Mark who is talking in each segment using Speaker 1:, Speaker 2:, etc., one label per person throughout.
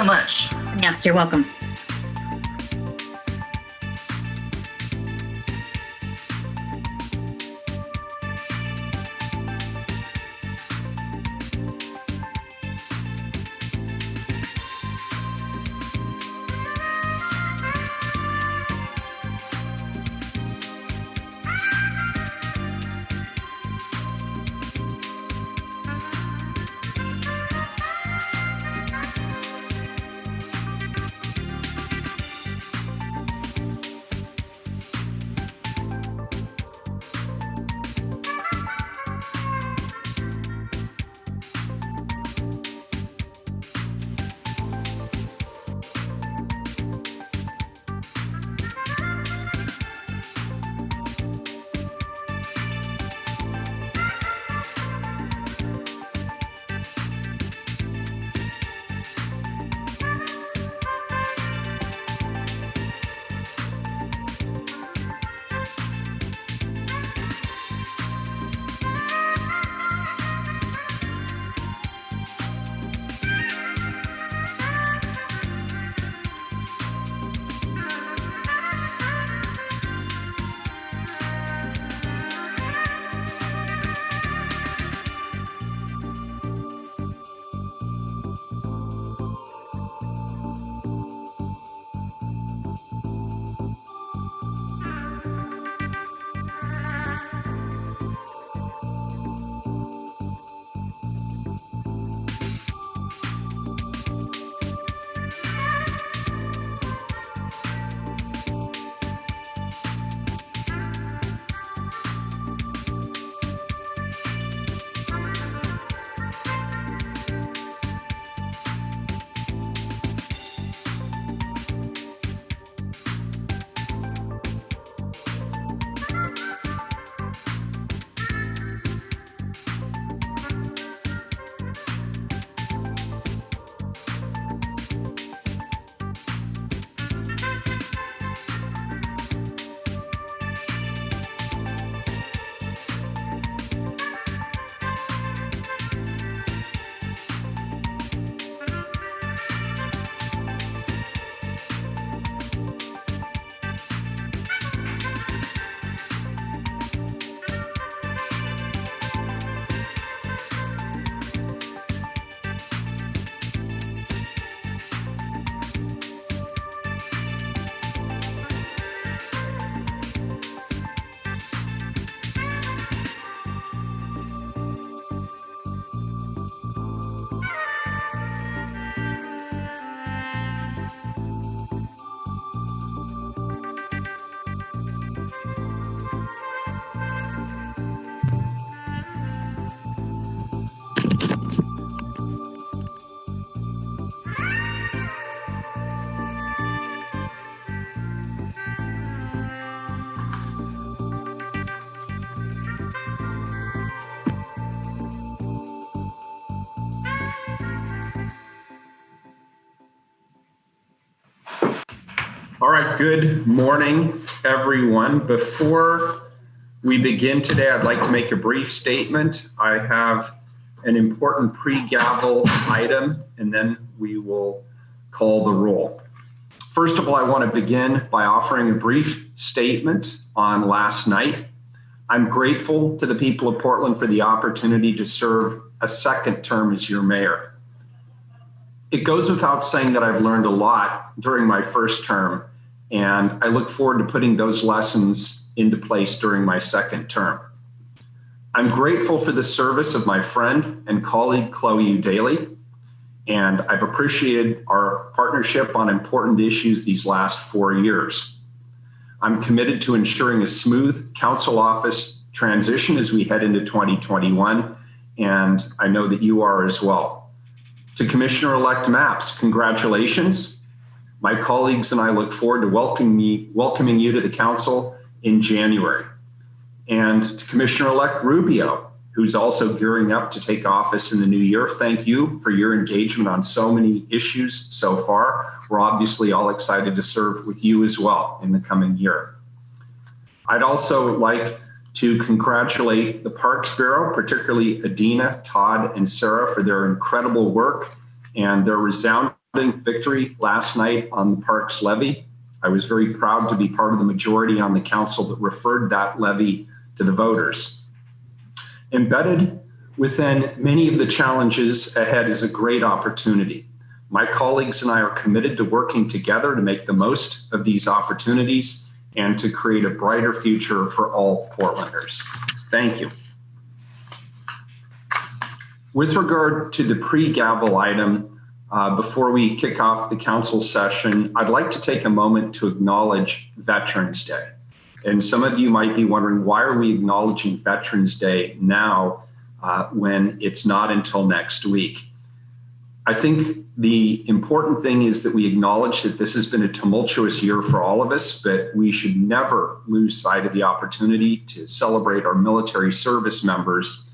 Speaker 1: so much.
Speaker 2: Yeah, you're welcome.
Speaker 3: All right, good morning, everyone. Before we begin today, I'd like to make a brief statement. I have an important pre-gavel item, and then we will call the roll. First of all, I want to begin by offering a brief statement on last night. I'm grateful to the people of Portland for the opportunity to serve a second term as your mayor. It goes without saying that I've learned a lot during my first term, and I look forward to putting those lessons into place during my second term. I'm grateful for the service of my friend and colleague, Chloe Daly, and I've appreciated our partnership on important issues these last 4 years. I'm committed to ensuring a smooth council office transition as we head into 2021, and I know that you are as well. To Commissioner-elect Mapps, congratulations. My colleagues and I look forward to welcoming you to the council in January. And to Commissioner-elect Rubio, who's also gearing up to take office in the new year, thank you for your engagement on so many issues so far. We're obviously all excited to serve with you as well in the coming year. I'd also like to congratulate the Parks Bureau, particularly Adina, Todd, and Sarah for their incredible work and their resounding victory last night on the Parks levy. I was very proud to be part of the majority on the council that referred that levy to the voters. Embedded within many of the challenges ahead is a great opportunity. My colleagues and I are committed to working together to make the most of these opportunities and to create a brighter future for all Portlanders. Thank you. With regard to the pre-gavel item, before we kick off the council session, I'd like to take a moment to acknowledge Veterans Day. And some of you might be wondering, why are we acknowledging Veterans Day now when it's not until next week? I think the important thing is that we acknowledge that this has been a tumultuous year for all of us, but we should never lose sight of the opportunity to celebrate our military service members.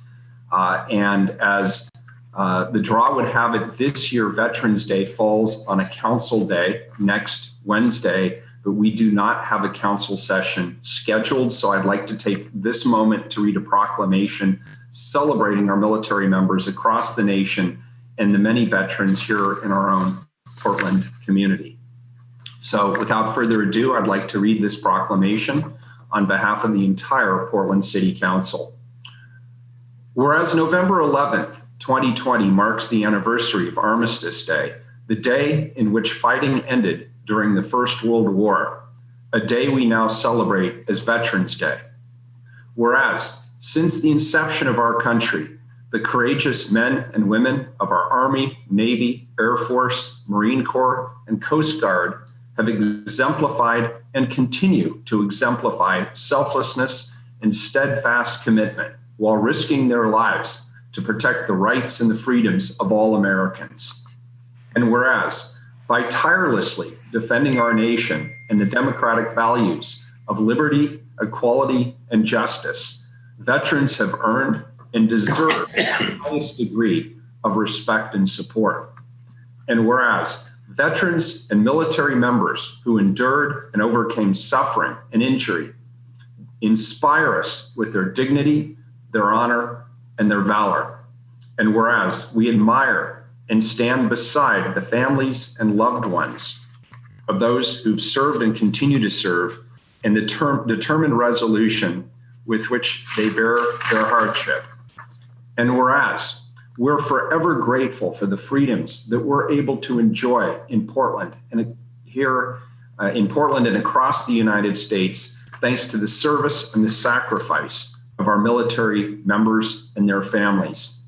Speaker 3: And as the draw would have it, this year, Veterans Day falls on a council day next Wednesday, but we do not have a council session scheduled. So I'd like to take this moment to read a proclamation celebrating our military members across the nation and the many veterans here in our own Portland community. So without further ado, I'd like to read this proclamation on behalf of the entire Portland City Council. Whereas November 11th, 2020 marks the anniversary of Armistice Day, the day in which fighting ended during the First World War, a day we now celebrate as Veterans Day. Whereas since the inception of our country, the courageous men and women of our Army, Navy, Air Force, Marine Corps, and Coast Guard have exemplified and continue to exemplify selflessness and steadfast commitment while risking their lives to protect the rights and the freedoms of all Americans. And whereas by tirelessly defending our nation and the democratic values of liberty, equality, and justice, veterans have earned and deserve the highest degree of respect and support. And whereas veterans and military members who endured and overcame suffering and injury inspire us with their dignity, their honor, and their valor. And whereas we admire and stand beside the families and loved ones of those who've served and continue to serve and the determined resolution with which they bear their hardship. And whereas we're forever grateful for the freedoms that we're able to enjoy in Portland and here in Portland and across the United States, thanks to the service and the sacrifice of our military members and their families.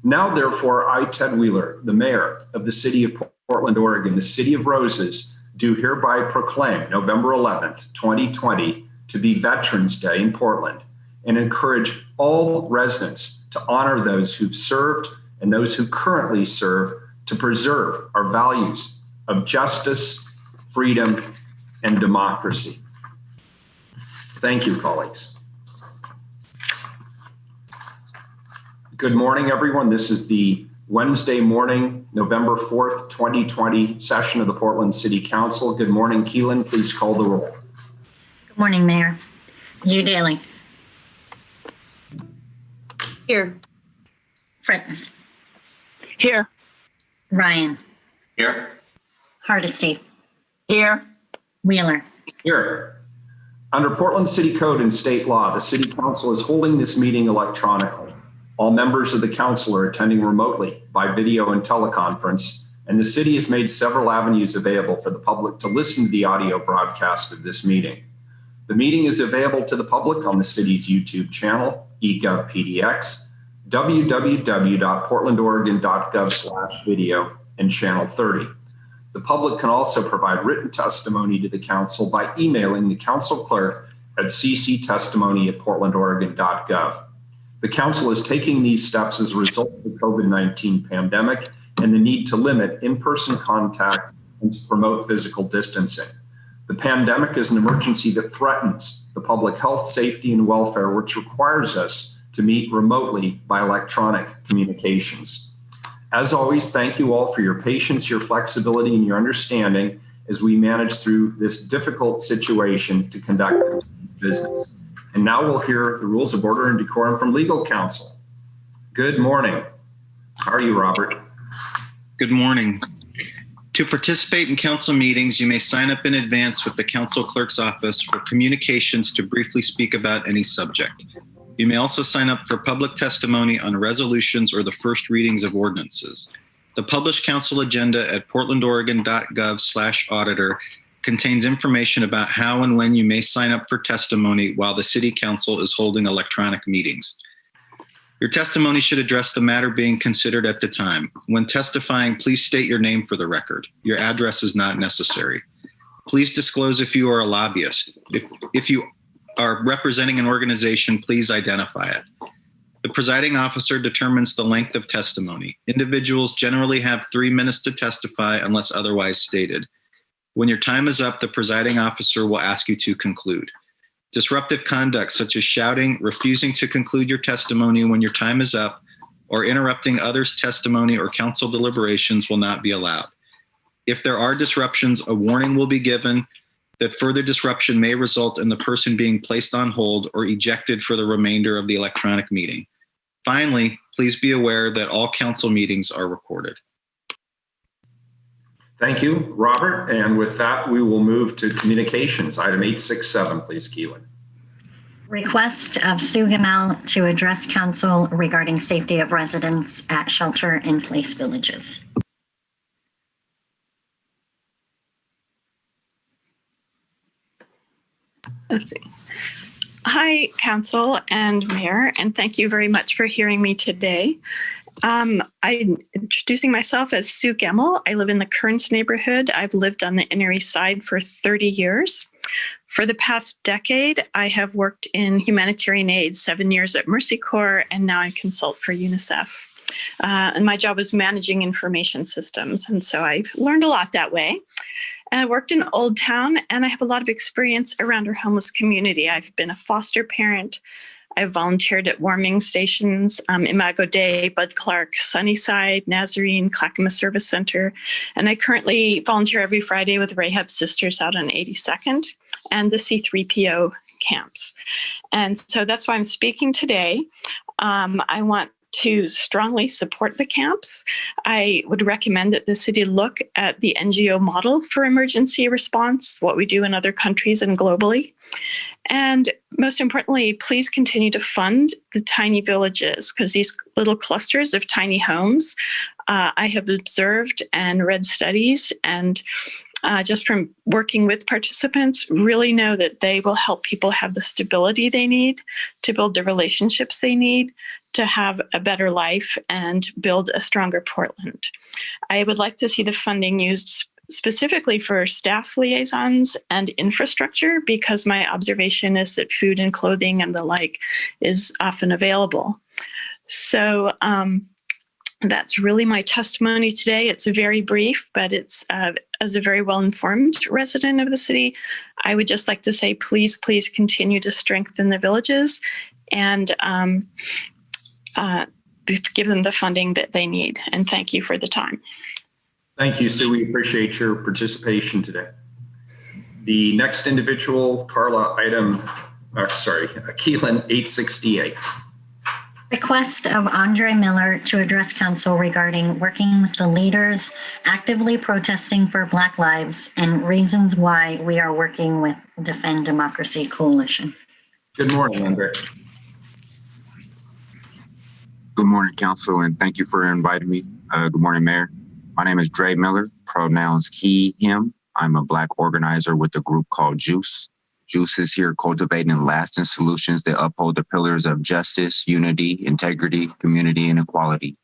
Speaker 3: Now, therefore, I, Ted Wheeler, the mayor of the city of Portland, Oregon, the city of Roses, do hereby proclaim November 11th, 2020 to be Veterans Day in Portland and encourage all residents to honor those who've served and those who currently serve to preserve our values of justice, freedom, and democracy. Thank you, colleagues. Good morning, everyone. This is the Wednesday morning, November 4th, 2020 session of the Portland City Council. Good morning, Keelan. Please call the roll.
Speaker 1: Good morning, Mayor. Hugh Daly.
Speaker 2: Here.
Speaker 1: Fritz.
Speaker 2: Here.
Speaker 1: Ryan.
Speaker 4: Here.
Speaker 1: Hardesty.
Speaker 2: Here.
Speaker 1: Wheeler.
Speaker 3: Here. Under Portland City Code and state law, the City Council is holding this meeting electronically. All members of the council are attending remotely by video and teleconference, and the city has made several avenues available for the public to listen to the audio broadcast of this meeting. The meeting is available to the public on the city's YouTube channel, eGovPDX, www.portlandoregon.gov/video, and channel 30. The public can also provide written testimony to the council by emailing the council clerk at cctestimony@portlandoregon.gov. The council is taking these steps as a result of the COVID-19 pandemic and the need to limit in-person contact and to promote physical distancing. The pandemic is an emergency that threatens the public health, safety, and welfare, which requires us to meet remotely by electronic communications. As always, thank you all for your patience, your flexibility, and your understanding as we manage through this difficult situation to conduct business. And now we'll hear the rules of order and decorum from legal counsel. Good morning. How are you, Robert?
Speaker 4: Good morning. To participate in council meetings, you may sign up in advance with the council clerk's office for communications to briefly speak about any subject. You may also sign up for public testimony on resolutions or the first readings of ordinances. The published council agenda at portlandoregon.gov/auditor contains information about how and when you may sign up for testimony while the city council is holding electronic meetings. Your testimony should address the matter being considered at the time. When testifying, please state your name for the record. Your address is not necessary. Please disclose if you are a lobbyist. If you are representing an organization, please identify it. The presiding officer determines the length of testimony. Individuals generally have 3 minutes to testify unless otherwise stated. When your time is up, the presiding officer will ask you to conclude. Disruptive conduct such as shouting, refusing to conclude your testimony when your time is up, or interrupting others' testimony or council deliberations will not be allowed. If there are disruptions, a warning will be given that further disruption may result in the person being placed on hold or ejected for the remainder of the electronic meeting. Finally, please be aware that all council meetings are recorded.
Speaker 3: Thank you, Robert. And with that, we will move to communications. Item 867, please, Keelan.
Speaker 1: Request of Sue Gamel to address council regarding safety of residents at shelter-in-place villages.
Speaker 5: Let's see. Hi, Council and Mayor, and thank you very much for hearing me today. I'm introducing myself as Sue Gemmel. I live in the Kearns neighborhood. I've lived on the Inner East Side for 30 years. For the past decade, I have worked in humanitarian aid, 7 years at Mercy Corps, and now I consult for UNICEF. And my job is managing information systems, and so I've learned a lot that way. I worked in Old Town, and I have a lot of experience around our homeless community. I've been a foster parent. I've volunteered at warming stations, Imago Dei, Bud Clark, Sunnyside, Nazarene, Clackamas Service Center. And I currently volunteer every Friday with Rahab Sisters out on 82nd and the C3PO camps. And so that's why I'm speaking today. I want to strongly support the camps. I would recommend that the city look at the NGO model for emergency response, what we do in other countries and globally. And most importantly, please continue to fund the tiny villages, because these little clusters of tiny homes, I have observed and read studies and just from working with participants, really know that they will help people have the stability they need to build the relationships they need to have a better life and build a stronger Portland. I would like to see the funding used specifically for staff liaisons and infrastructure, because my observation is that food and clothing and the like is often available. So that's really my testimony today. It's very brief, but it's as a very well-informed resident of the city, I would just like to say, please, please continue to strengthen the villages and give them the funding that they need. And thank you for the time.
Speaker 3: Thank you, Sue. We appreciate your participation today. The next individual, Carla, Keelan, 868.
Speaker 1: Request of Andre Miller to address council regarding working with the leaders actively protesting for Black lives and reasons why we are working with Defend Democracy Coalition.
Speaker 3: Good morning, Andre.
Speaker 6: Good morning, Council, and thank you for inviting me. Good morning, Mayor. My name is Dre Miller, pronouns he, him. I'm a Black organizer with a group called JUICE. JUICE is here cultivating lasting solutions that uphold the pillars of justice, unity, integrity, community, and equality.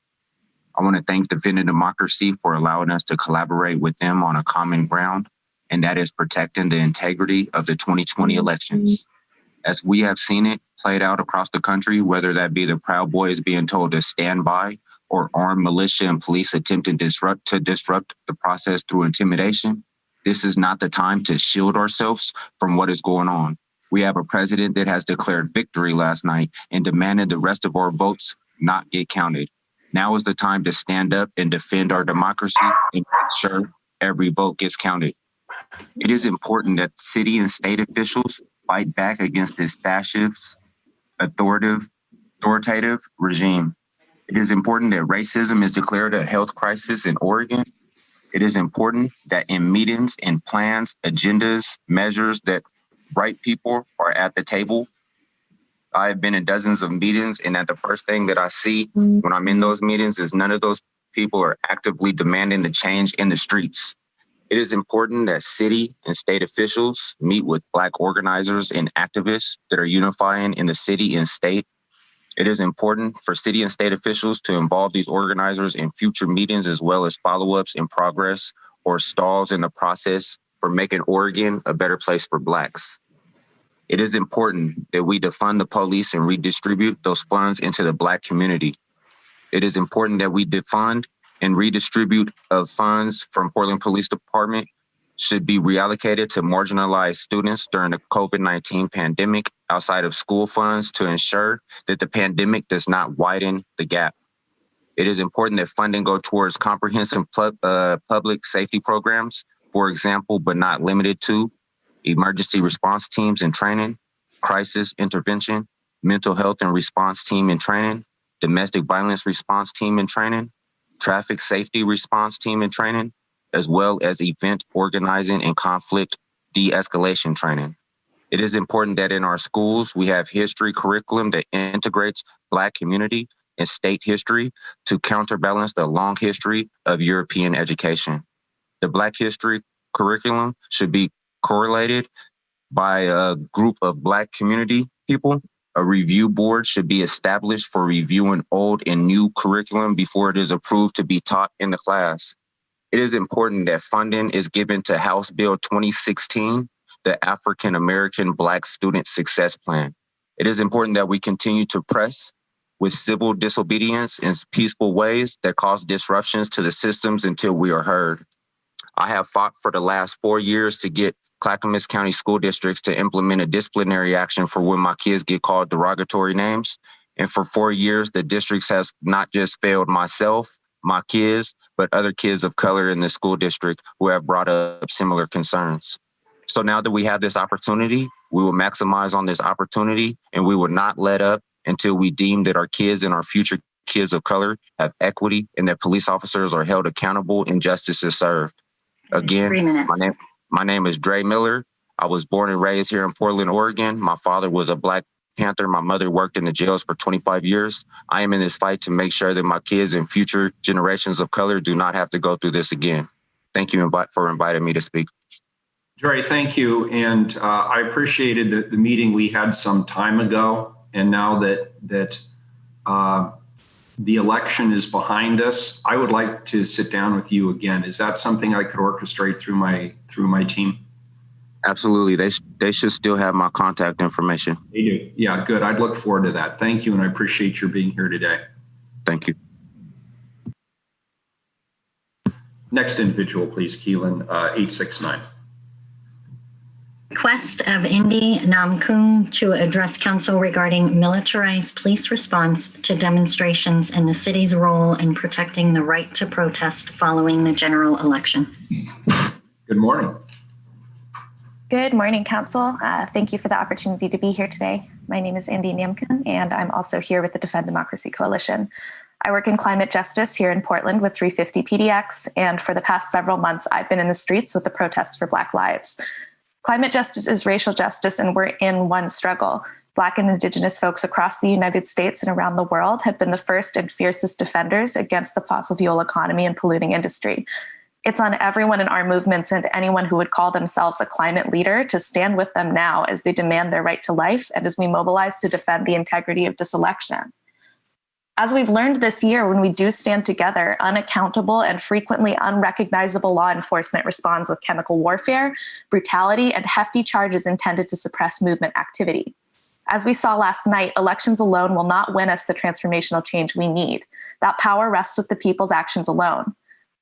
Speaker 6: I want to thank Defend Democracy for allowing us to collaborate with them on a common ground, and that is protecting the integrity of the 2020 elections. As we have seen it played out across the country, whether that be the Proud Boys being told to stand by or armed militia and police attempting to disrupt the process through intimidation, this is not the time to shield ourselves from what is going on. We have a president that has declared victory last night and demanded the rest of our votes not get counted. Now is the time to stand up and defend our democracy and make sure every vote gets counted. It is important that city and state officials fight back against this fascist, authoritative regime. It is important that racism is declared a health crisis in Oregon It is important that in meetings, in plans, agendas, measures, that right people are at the table. I've been in dozens of meetings, and that the first thing that I see when I'm in those meetings is none of those people are actively demanding the change in the streets. It is important that city and state officials meet with Black organizers and activists that are unifying in the city and state. It is important for city and state officials to involve these organizers in future meetings, as well as follow-ups in progress or stalls in the process for making Oregon a better place for Blacks. It is important that we defund the police and redistribute those funds into the Black community. It is important that we defund and redistribute of funds from Portland Police Department should be reallocated to marginalized students during the COVID-19 pandemic outside of school funds to ensure that the pandemic does not widen the gap. It is important that funding go towards comprehensive public safety programs, for example, but not limited to emergency response teams and training, crisis intervention, mental health and response team and training, domestic violence response team and training, traffic safety response team and training, as well as event organizing and conflict de-escalation training. It is important that in our schools, we have history curriculum that integrates Black community and state history to counterbalance the long history of European education. The Black history curriculum should be correlated by a group of Black community people. A review board should be established for reviewing old and new curriculum before it is approved to be taught in the class. It is important that funding is given to House Bill 2016, the African American Black Student Success Plan. It is important that we continue to press with civil disobedience in peaceful ways that cause disruptions to the systems until we are heard. I have fought for the last 4 years to get Clackamas County school districts to implement a disciplinary action for when my kids get called derogatory names. And for 4 years, the districts has not just failed myself, my kids, but other kids of color in the school district who have brought up similar concerns. So now that we have this opportunity, we will maximize on this opportunity, and we will not let up until we deem that our kids and our future kids of color have equity and that police officers are held accountable and justice is served. Again, my name is Dre Miller. I was born and raised here in Portland, Oregon. My father was a Black Panther. My mother worked in the jails for 25 years. I am in this fight to make sure that my kids and future generations of color do not have to go through this again. Thank you for inviting me to speak.
Speaker 3: Dre, thank you. And I appreciated the meeting we had some time ago. And now that the election is behind us, I would like to sit down with you again. Is that something I could orchestrate through my team?
Speaker 6: Absolutely. They should still have my contact information.
Speaker 3: They do. Yeah, good. I'd look forward to that. Thank you. And I appreciate your being here today.
Speaker 6: Thank you.
Speaker 3: Next individual, please, Keelan, 869.
Speaker 1: Request of Indy Namkung to address council regarding militarized police response to demonstrations and the city's role in protecting the right to protest following the general election.
Speaker 3: Good morning.
Speaker 7: Good morning, Council. Thank you for the opportunity to be here today. My name is Indy Namkung, and I'm also here with the Defend Democracy Coalition. I work in climate justice here in Portland with 350 PDX, and for the past several months, I've been in the streets with the protests for Black lives. Climate justice is racial justice, and we're in one struggle. Black and Indigenous folks across the United States and around the world have been the first and fiercest defenders against the fossil fuel economy and polluting industry. It's on everyone in our movements and anyone who would call themselves a climate leader to stand with them now as they demand their right to life and as we mobilize to defend the integrity of this election. As we've learned this year, when we do stand together, unaccountable and frequently unrecognizable law enforcement responds with chemical warfare, brutality, and hefty charges intended to suppress movement activity. As we saw last night, elections alone will not win us the transformational change we need. That power rests with the people's actions alone.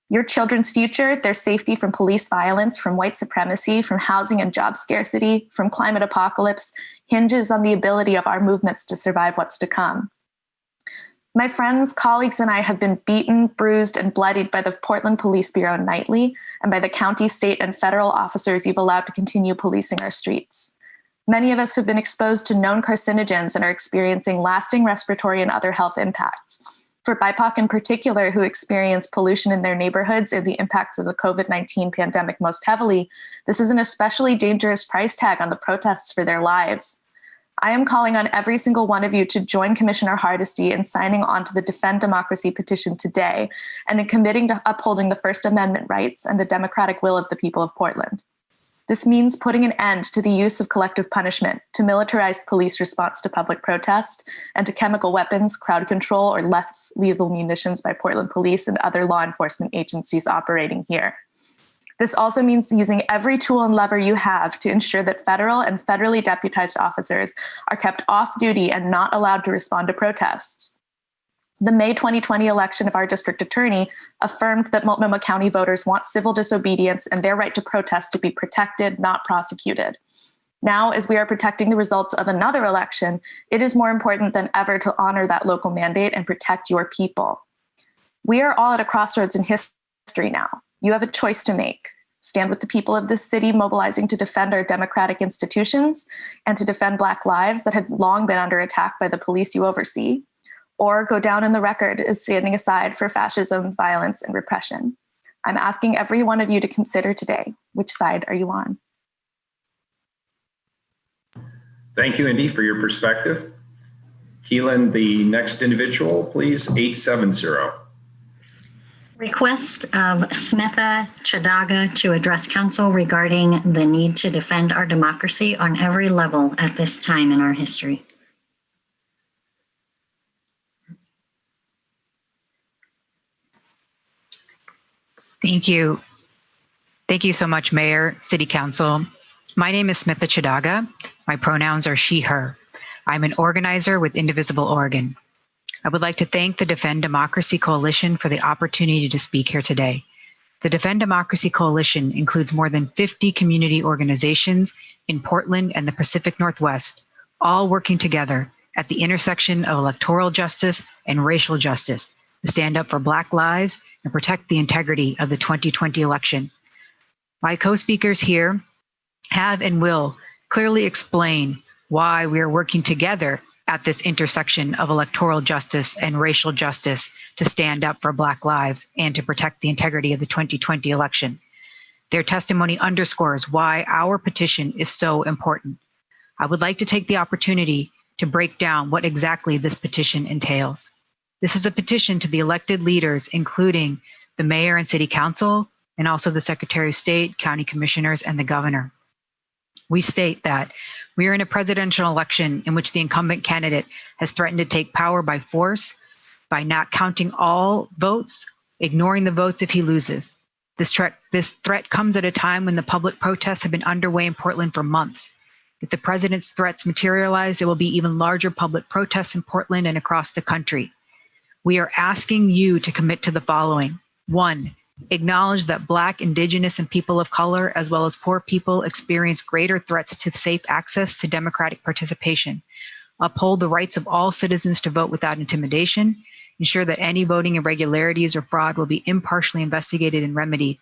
Speaker 7: Your children's future, their safety from police violence, from white supremacy, from housing and job scarcity, from climate apocalypse, hinges on the ability of our movements to survive what's to come. My friends, colleagues, and I have been beaten, bruised, and bloodied by the Portland Police Bureau nightly and by the county, state, and federal officers you've allowed to continue policing our streets. Many of us have been exposed to known carcinogens and are experiencing lasting respiratory and other health impacts. For BIPOC in particular, who experience pollution in their neighborhoods and the impacts of the COVID-19 pandemic most heavily, this is an especially dangerous price tag on the protests for their lives. I am calling on every single one of you to join Commissioner Hardesty in signing on to the Defend Democracy petition today and in committing to upholding the First Amendment rights and the democratic will of the people of Portland. This means putting an end to the use of collective punishment, to militarized police response to public protest, and to chemical weapons, crowd control, or less lethal munitions by Portland police and other law enforcement agencies operating here. This also means using every tool and lever you have to ensure that federal and federally deputized officers are kept off duty and not allowed to respond to protests. The May 2020 election of our district attorney affirmed that Multnomah County voters want civil disobedience and their right to protest to be protected, not prosecuted. Now, as we are protecting the results of another election, it is more important than ever to honor that local mandate and protect your people. We are all at a crossroads in history now. You have a choice to make. Stand with the people of this city, mobilizing to defend our democratic institutions and to defend Black lives that have long been under attack by the police you oversee, or go down in the record as standing aside for fascism, violence, and repression. I'm asking every one of you to consider today, which side are you on?
Speaker 3: Thank you, Indy, for your perspective. Keelan, the next individual, please, 870.
Speaker 1: Request of Smitha Chadaga to address council regarding the need to defend our democracy on every level at this time in our history.
Speaker 8: Thank you. Thank you so much, Mayor, City Council. My name is Smitha Chadaga. My pronouns are she, her. I'm an organizer with Indivisible Oregon. I would like to thank the Defend Democracy Coalition for the opportunity to speak here today. The Defend Democracy Coalition includes more than 50 community organizations in Portland and the Pacific Northwest, all working together at the intersection of electoral justice and racial justice to stand up for Black lives and protect the integrity of the 2020 election. My co-speakers here have and will clearly explain why we are working together at this intersection of electoral justice and racial justice to stand up for Black lives and to protect the integrity of the 2020 election. Their testimony underscores why our petition is so important. I would like to take the opportunity to break down what exactly this petition entails. This is a petition to the elected leaders, including the mayor and city council, and also the Secretary of State, county commissioners, and the governor. We state that we are in a presidential election in which the incumbent candidate has threatened to take power by force by not counting all votes, ignoring the votes if he loses. This threat comes at a time when the public protests have been underway in Portland for months. If the president's threats materialize, there will be even larger public protests in Portland and across the country. We are asking you to commit to the following. 1, acknowledge that Black, Indigenous, and people of color, as well as poor people, experience greater threats to safe access to democratic participation. Uphold the rights of all citizens to vote without intimidation. Ensure that any voting irregularities or fraud will be impartially investigated and remedied.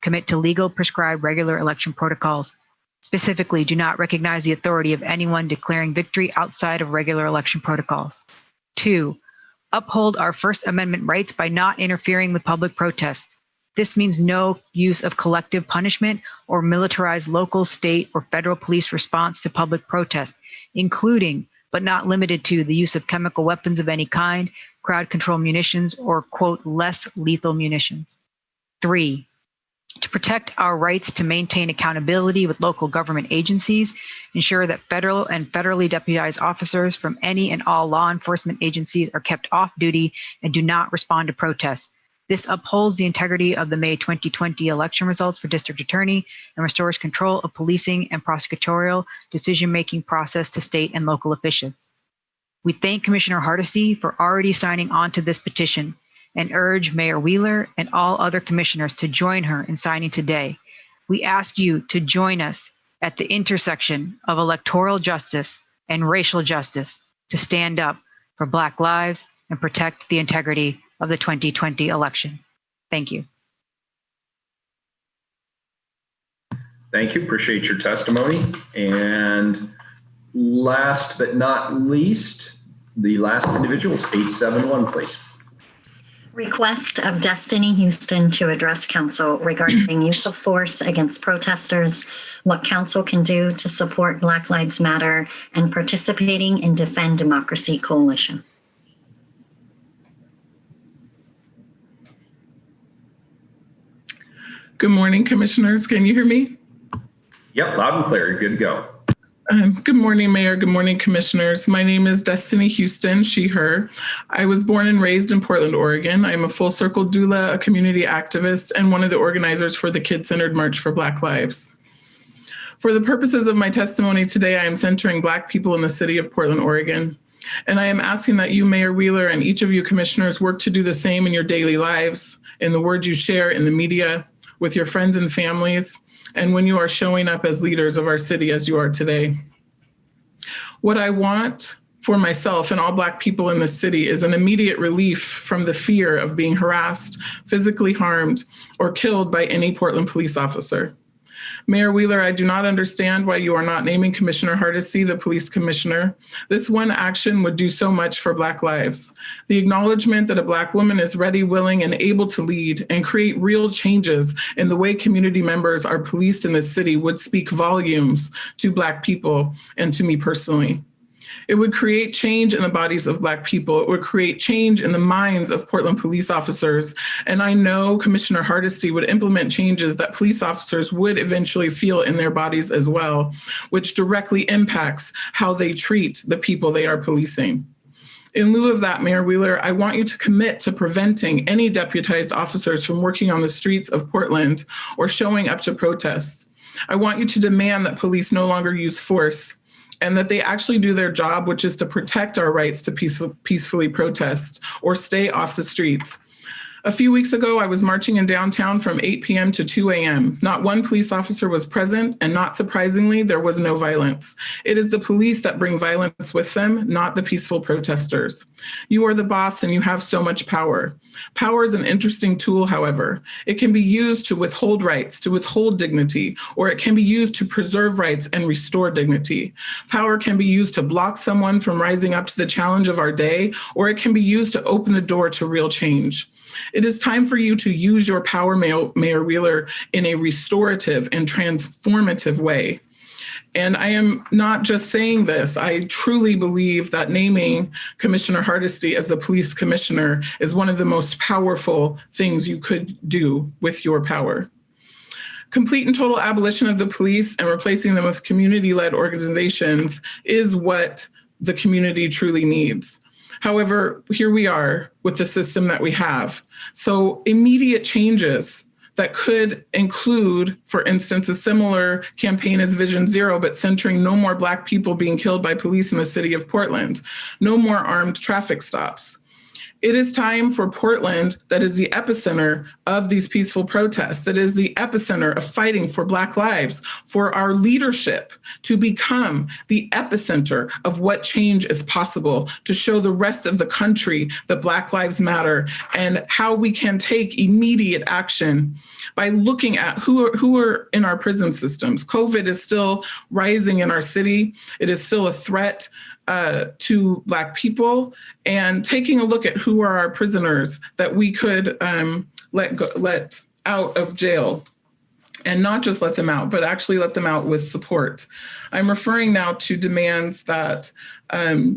Speaker 8: Commit to legal, prescribed, regular election protocols. Specifically, do not recognize the authority of anyone declaring victory outside of regular election protocols. 2, uphold our First Amendment rights by not interfering with public protests. This means no use of collective punishment or militarized local, state, or federal police response to public protest, including, but not limited to, the use of chemical weapons of any kind, crowd control munitions, or, quote, less lethal munitions. 3, to protect our rights to maintain accountability with local government agencies, ensure that federal and federally deputized officers from any and all law enforcement agencies are kept off duty and do not respond to protests. This upholds the integrity of the May 2020 election results for district attorney and restores control of policing and prosecutorial decision-making process to state and local officials. We thank Commissioner Hardesty for already signing on to this petition and urge Mayor Wheeler and all other commissioners to join her in signing today. We ask you to join us at the intersection of electoral justice and racial justice to stand up for Black lives and protect the integrity of the 2020 election. Thank you.
Speaker 3: Thank you. Appreciate your testimony. And last but not least, the last individual is 871, please.
Speaker 1: Request of Destiny Houston to address council regarding use of force against protesters, what council can do to support Black Lives Matter, and participating in Defend Democracy Coalition.
Speaker 9: Good morning, commissioners. Can you hear me?
Speaker 3: Yep, loud and clear. You're good to go.
Speaker 9: Good morning, Mayor. Good morning, commissioners. My name is Destiny Houston, she, her. I was born and raised in Portland, Oregon. I'm a full circle doula, a community activist, and one of the organizers for the Kid-Centered March for Black Lives. For the purposes of my testimony today, I am centering Black people in the city of Portland, Oregon. And I am asking that you, Mayor Wheeler, and each of you commissioners work to do the same in your daily lives, in the words you share in the media, with your friends and families, and when you are showing up as leaders of our city as you are today. What I want for myself and all Black people in the city is an immediate relief from the fear of being harassed, physically harmed, or killed by any Portland police officer. Mayor Wheeler, I do not understand why you are not naming Commissioner Hardesty the police commissioner. This one action would do so much for Black lives. The acknowledgement that a Black woman is ready, willing, and able to lead and create real changes in the way community members are policed in this city would speak volumes to Black people and to me personally. It would create change in the bodies of Black people. It would create change in the minds of Portland police officers. And I know Commissioner Hardesty would implement changes that police officers would eventually feel in their bodies as well, which directly impacts how they treat the people they are policing. In lieu of that, Mayor Wheeler, I want you to commit to preventing any deputized officers from working on the streets of Portland or showing up to protests. I want you to demand that police no longer use force, and that they actually do their job, which is to protect our rights to peacefully protest or stay off the streets. A few weeks ago, I was marching in downtown from 8 p.m. to 2 a.m. Not one police officer was present, and not surprisingly, there was no violence. It is the police that bring violence with them, not the peaceful protesters. You are the boss and you have so much power. Power is an interesting tool, however. It can be used to withhold rights, to withhold dignity, or it can be used to preserve rights and restore dignity. Power can be used to block someone from rising up to the challenge of our day, or it can be used to open the door to real change. It is time for you to use your power, Mayor Wheeler, in a restorative and transformative way. And I am not just saying this, I truly believe that naming Commissioner Hardesty as the police commissioner is one of the most powerful things you could do with your power. Complete and total abolition of the police and replacing them with community-led organizations is what the community truly needs. However, here we are with the system that we have. So immediate changes that could include, for instance, a similar campaign as Vision Zero, but centering no more Black people being killed by police in the city of Portland, no more armed traffic stops. It is time for Portland, that is the epicenter of these peaceful protests, that is the epicenter of fighting for Black lives, for our leadership to become the epicenter of what change is possible, to show the rest of the country that Black lives matter and how we can take immediate action by looking at who are in our prison systems. COVID is still rising in our city. It is still a threat to Black people, and taking a look at who are our prisoners that we could let out of jail, and not just let them out, but actually let them out with support. I'm referring now to demands that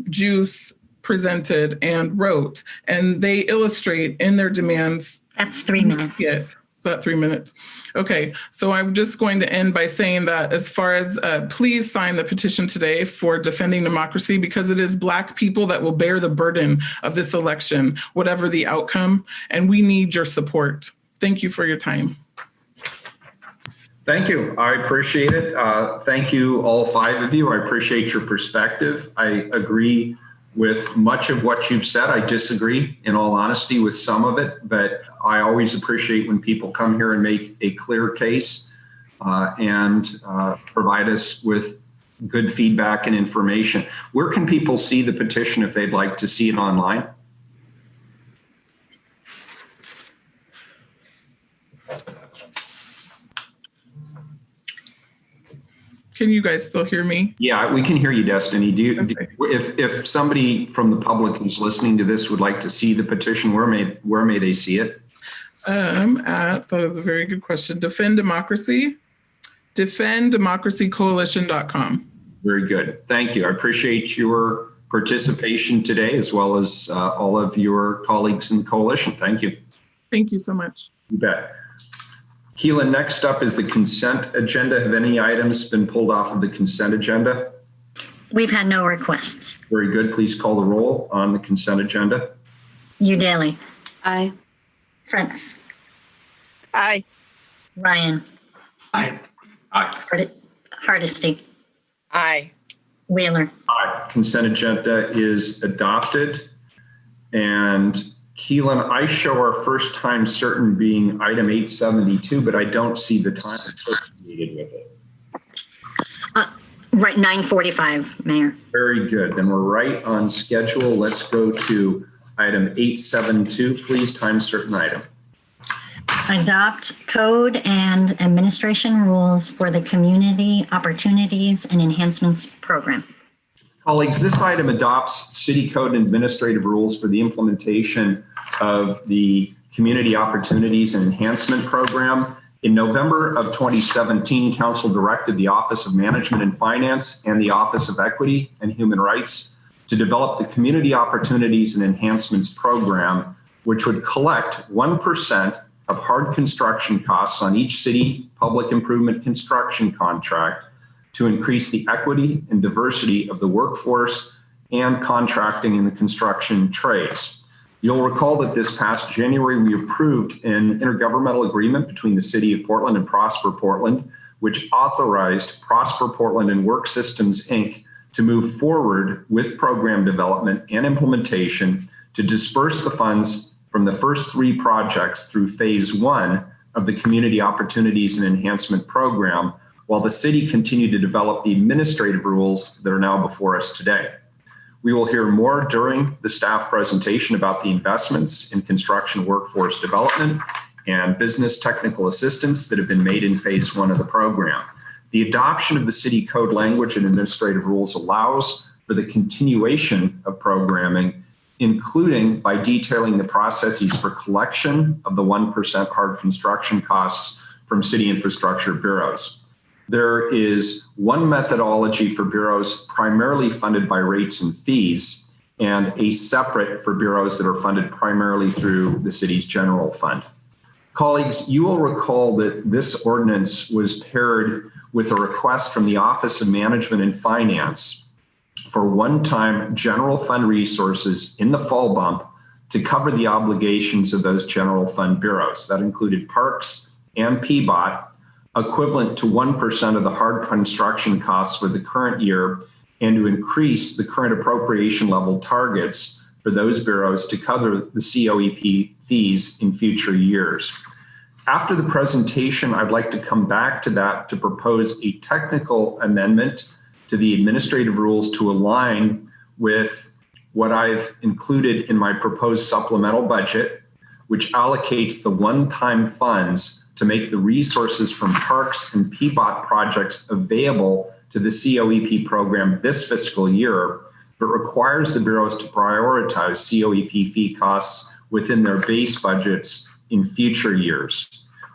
Speaker 9: Juice presented and wrote, and they illustrate in their demands.
Speaker 1: That's 3 minutes.
Speaker 9: Yeah. Is that 3 minutes? Okay, so I'm just going to end by saying that as far as please sign the petition today for defending democracy, because it is Black people that will bear the burden of this election, whatever the outcome, and we need your support. Thank you for your time.
Speaker 3: Thank you. I appreciate it. Thank you, all 5 of you. I appreciate your perspective. I agree with much of what you've said. I disagree, in all honesty, with some of it, but I always appreciate when people come here and make a clear case and provide us with good feedback and information. Where can people see the petition if they'd like to see it online?
Speaker 9: Can you guys still hear me?
Speaker 3: Yeah, we can hear you, Destiny.
Speaker 9: Okay.
Speaker 3: If somebody from the public who's listening to this would like to see the petition, where may they see it?
Speaker 9: That is a very good question. Defend Democracy, defenddemocracycoalition.com.
Speaker 3: Very good. Thank you. I appreciate your participation today, as well as all of your colleagues in the coalition. Thank you.
Speaker 9: Thank you so much.
Speaker 3: You bet. Keelan, next up is the consent agenda. Have any items been pulled off of the consent agenda?
Speaker 1: We've had no requests.
Speaker 3: Very good. Please call the roll on the consent agenda.
Speaker 1: Udaly,
Speaker 2: Aye.
Speaker 1: Fritz,
Speaker 2: Aye.
Speaker 1: Ryan,
Speaker 10: Aye.
Speaker 1: Hardesty,
Speaker 2: Aye.
Speaker 1: Wheeler.
Speaker 3: Aye. Consent agenda is adopted. And Keelan, I show our first time certain being item 872, but I don't see the time associated with it.
Speaker 1: Right, 9:45, Mayor.
Speaker 3: Very good. Then we're right on schedule. Let's go to item 872, please. Time certain item.
Speaker 1: Adopt code and administration rules for the Community Opportunities and Enhancements Program.
Speaker 3: Colleagues, this item adopts city code and administrative rules for the implementation of the Community Opportunities and Enhancement Program. In November of 2017, Council directed the Office of Management and Finance and the Office of Equity and Human Rights to develop the Community Opportunities and Enhancements Program, which would collect 1% of hard construction costs on each city public improvement construction contract to increase the equity and diversity of the workforce and contracting in the construction trades. You'll recall that this past January, we approved an intergovernmental agreement between the City of Portland and Prosper Portland, which authorized Prosper Portland and Work Systems, Inc. to move forward with program development and implementation to disperse the funds from the first 3 projects through phase 1 of the Community Opportunities and Enhancement Program, while the city continued to develop the administrative rules that are now before us today. We will hear more during the staff presentation about the investments in construction workforce development and business technical assistance that have been made in phase 1 of the program. The adoption of the city code language and administrative rules allows for the continuation of programming, including by detailing the processes for collection of the 1% hard construction costs from city infrastructure bureaus. There is one methodology for bureaus primarily funded by rates and fees, and a separate for bureaus that are funded primarily through the city's general fund. Colleagues, you will recall that this ordinance was paired with a request from the Office of Management and Finance for one-time general fund resources in the fall bump to cover the obligations of those general fund bureaus. That included Parks and PBOT, equivalent to 1% of the hard construction costs for the current year, and to increase the current appropriation level targets for those bureaus to cover the COEP fees in future years. After the presentation, I'd like to come back to that to propose a technical amendment to the administrative rules to align with what I've included in my proposed supplemental budget, which allocates the one-time funds to make the resources from Parks and PBOT projects available to the COEP program this fiscal year, but requires the bureaus to prioritize COEP fee costs within their base budgets in future years.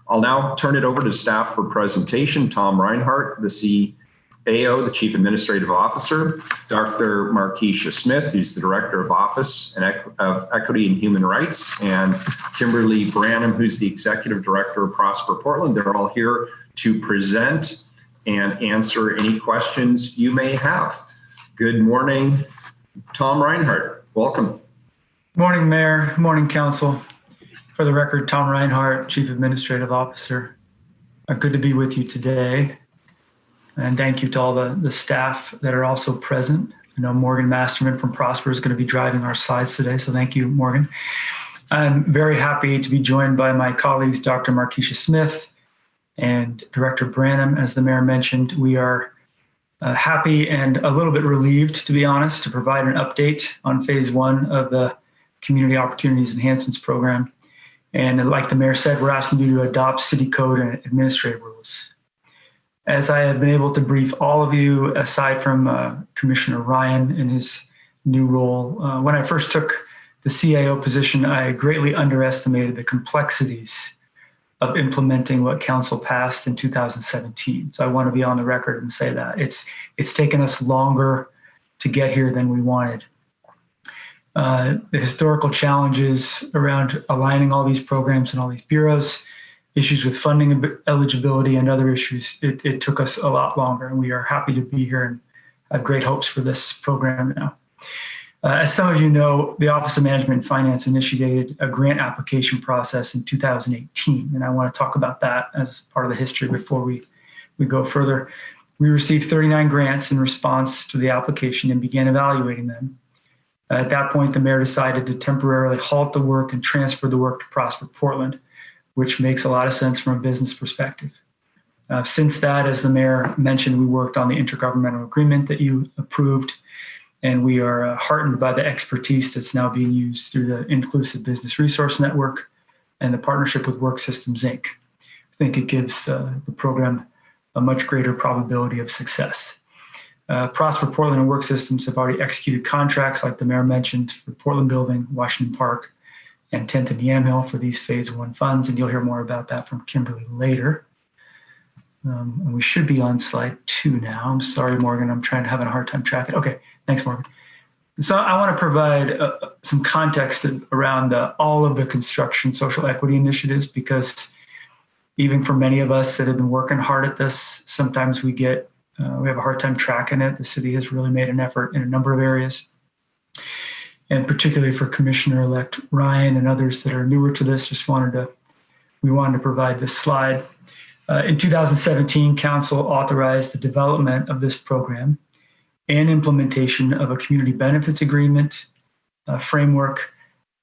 Speaker 3: I'll now turn it over to staff for presentation. Tom Reinhardt, the CAO, the Chief Administrative Officer, Dr. Markeisha Smith, who's the Director of Office of Equity and Human Rights, and Kimberly Branham, who's the Executive Director of Prosper Portland. They're all here to present and answer any questions you may have. Good morning, Tom Reinhardt. Welcome.
Speaker 10: Morning, Mayor. Morning, Council. For the record, Tom Reinhardt, Chief Administrative Officer. Good to be with you today. And thank you to all the staff that are also present. I know Morgan Masterman from Prosper is going to be driving our slides today, so thank you, Morgan. I'm very happy to be joined by my colleagues, Dr. Markeisha Smith and Director Branham. As the Mayor mentioned, we are happy and a little bit relieved, to be honest, to provide an update on phase 1 of the Community Opportunities Enhancements Program. And like the Mayor said, we're asking you to adopt city code and administrative rules. As I have been able to brief all of you, aside from Commissioner Ryan in his new role, when I first took the CAO position, I greatly underestimated the complexities of implementing what council passed in 2017. So I want to be on the record and say that it's taken us longer to get here than we wanted. The historical challenges around aligning all these programs and all these bureaus, issues with funding eligibility and other issues, it took us a lot longer, and we are happy to be here and have great hopes for this program now. As some of you know, the Office of Management and Finance initiated a grant application process in 2018, and I want to talk about that as part of the history before we go further. We received 39 grants in response to the application and began evaluating them. At that point, the mayor decided to temporarily halt the work and transfer the work to Prosper Portland, which makes a lot of sense from a business perspective. Since that, as the mayor mentioned, we worked on the intergovernmental agreement that you approved, and we are heartened by the expertise that's now being used through the Inclusive Business Resource Network and the partnership with Work Systems, Inc. I think it gives the program a much greater probability of success. Prosper Portland and Work Systems have already executed contracts, like the mayor mentioned, for Portland Building, Washington Park, and 10th and Yamhill for these phase 1 funds, and you'll hear more about that from Kimberly later. And we should be on slide 2 now. I'm sorry, Morgan, I'm having a hard time tracking. Okay, thanks, Morgan. So I want to provide some context around all of the construction social equity initiatives, because even for many of us that have been working hard at this, sometimes we have a hard time tracking it. The city has really made an effort in a number of areas. And particularly for Commissioner-elect Ryan and others that are newer to this, we wanted to provide this slide. In 2017, Council authorized the development of this program and implementation of a community benefits agreement, framework,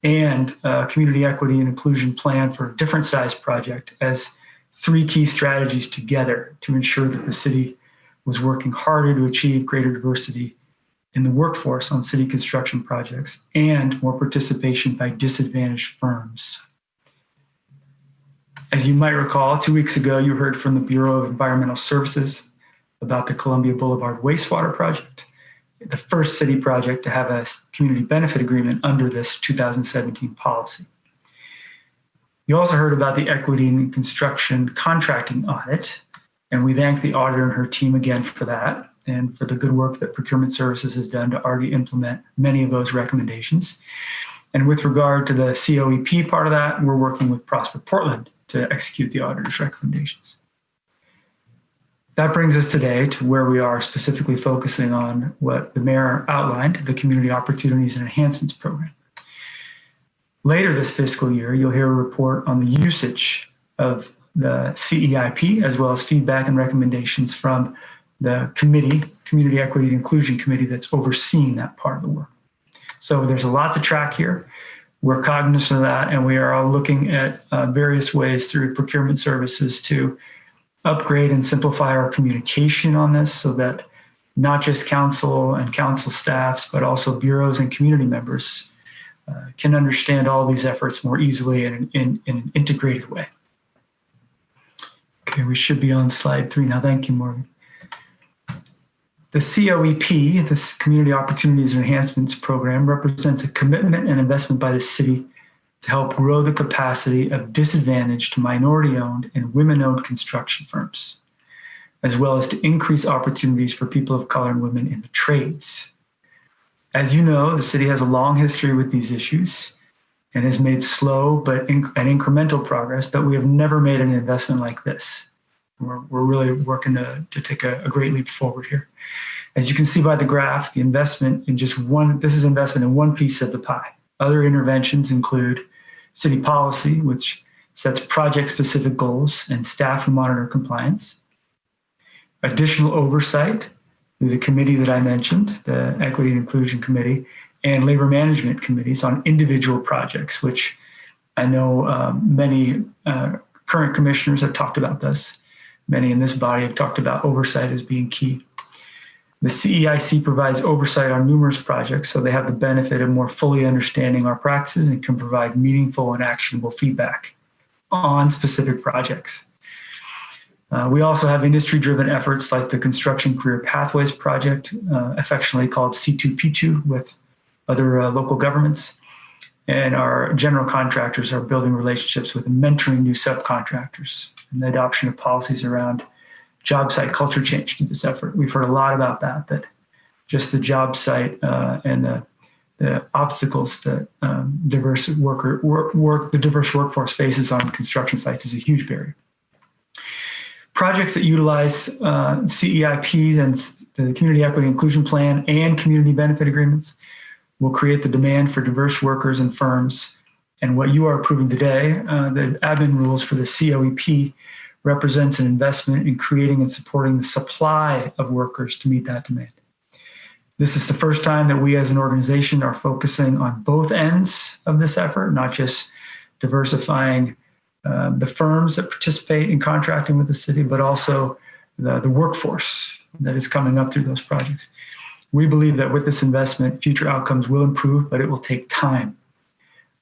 Speaker 10: and a community equity and inclusion plan for a different size project as 3 key strategies together to ensure that the city was working harder to achieve greater diversity in the workforce on city construction projects and more participation by disadvantaged firms. As you might recall, 2 weeks ago, you heard from the Bureau of Environmental Services about the Columbia Boulevard wastewater project, the first city project to have a community benefit agreement under this 2017 policy. You also heard about the equity in construction contracting audit, and we thank the auditor and her team again for that, and for the good work that Procurement Services has done to already implement many of those recommendations. And with regard to the COEP part of that, we're working with Prosper Portland to execute the auditor's recommendations. That brings us today to where we are specifically focusing on what the mayor outlined, the Community Opportunities and Enhancements Program. Later this fiscal year, you'll hear a report on the usage of the CEIP, as well as feedback and recommendations from the committee, Community Equity and Inclusion Committee, that's overseeing that part of the work. So there's a lot to track here. We're cognizant of that, and we are all looking at various ways through procurement services to upgrade and simplify our communication on this so that not just council and council staffs, but also bureaus and community members can understand all these efforts more easily in an integrated way. Okay, we should be on slide 3 now. Thank you, Morgan. The COEP, this Community Opportunities and Enhancements Program, represents a commitment and investment by the city to help grow the capacity of disadvantaged, minority-owned, and women-owned construction firms, as well as to increase opportunities for people of color and women in the trades. As you know, the city has a long history with these issues and has made slow but incremental progress, but we have never made an investment like this. We're really working to take a great leap forward here. As you can see by the graph, the investment in this is investment in one piece of the pie. Other interventions include city policy, which sets project-specific goals and staff who monitor compliance. Additional oversight through the committee that I mentioned, the Equity and Inclusion Committee, and labor management committees on individual projects, which I know many current commissioners have talked about this. Many in this body have talked about oversight as being key. The CEIC provides oversight on numerous projects, so they have the benefit of more fully understanding our practices and can provide meaningful and actionable feedback on specific projects. We also have industry-driven efforts like the Construction Career Pathways Project, affectionately called C2P2, with other local governments. And our general contractors are building relationships with and mentoring new subcontractors and the adoption of policies around job site culture change through this effort. We've heard a lot about that just the job site and the obstacles that the diverse workforce faces on construction sites is a huge barrier. Projects that utilize CEIPs and the Community Equity Inclusion Plan and community benefit agreements will create the demand for diverse workers and firms. And what you are approving today, the admin rules for the COEP, represents an investment in creating and supporting the supply of workers to meet that demand. This is the first time that we as an organization are focusing on both ends of this effort, not just diversifying the firms that participate in contracting with the city, but also the workforce that is coming up through those projects. We believe that with this investment, future outcomes will improve, but it will take time.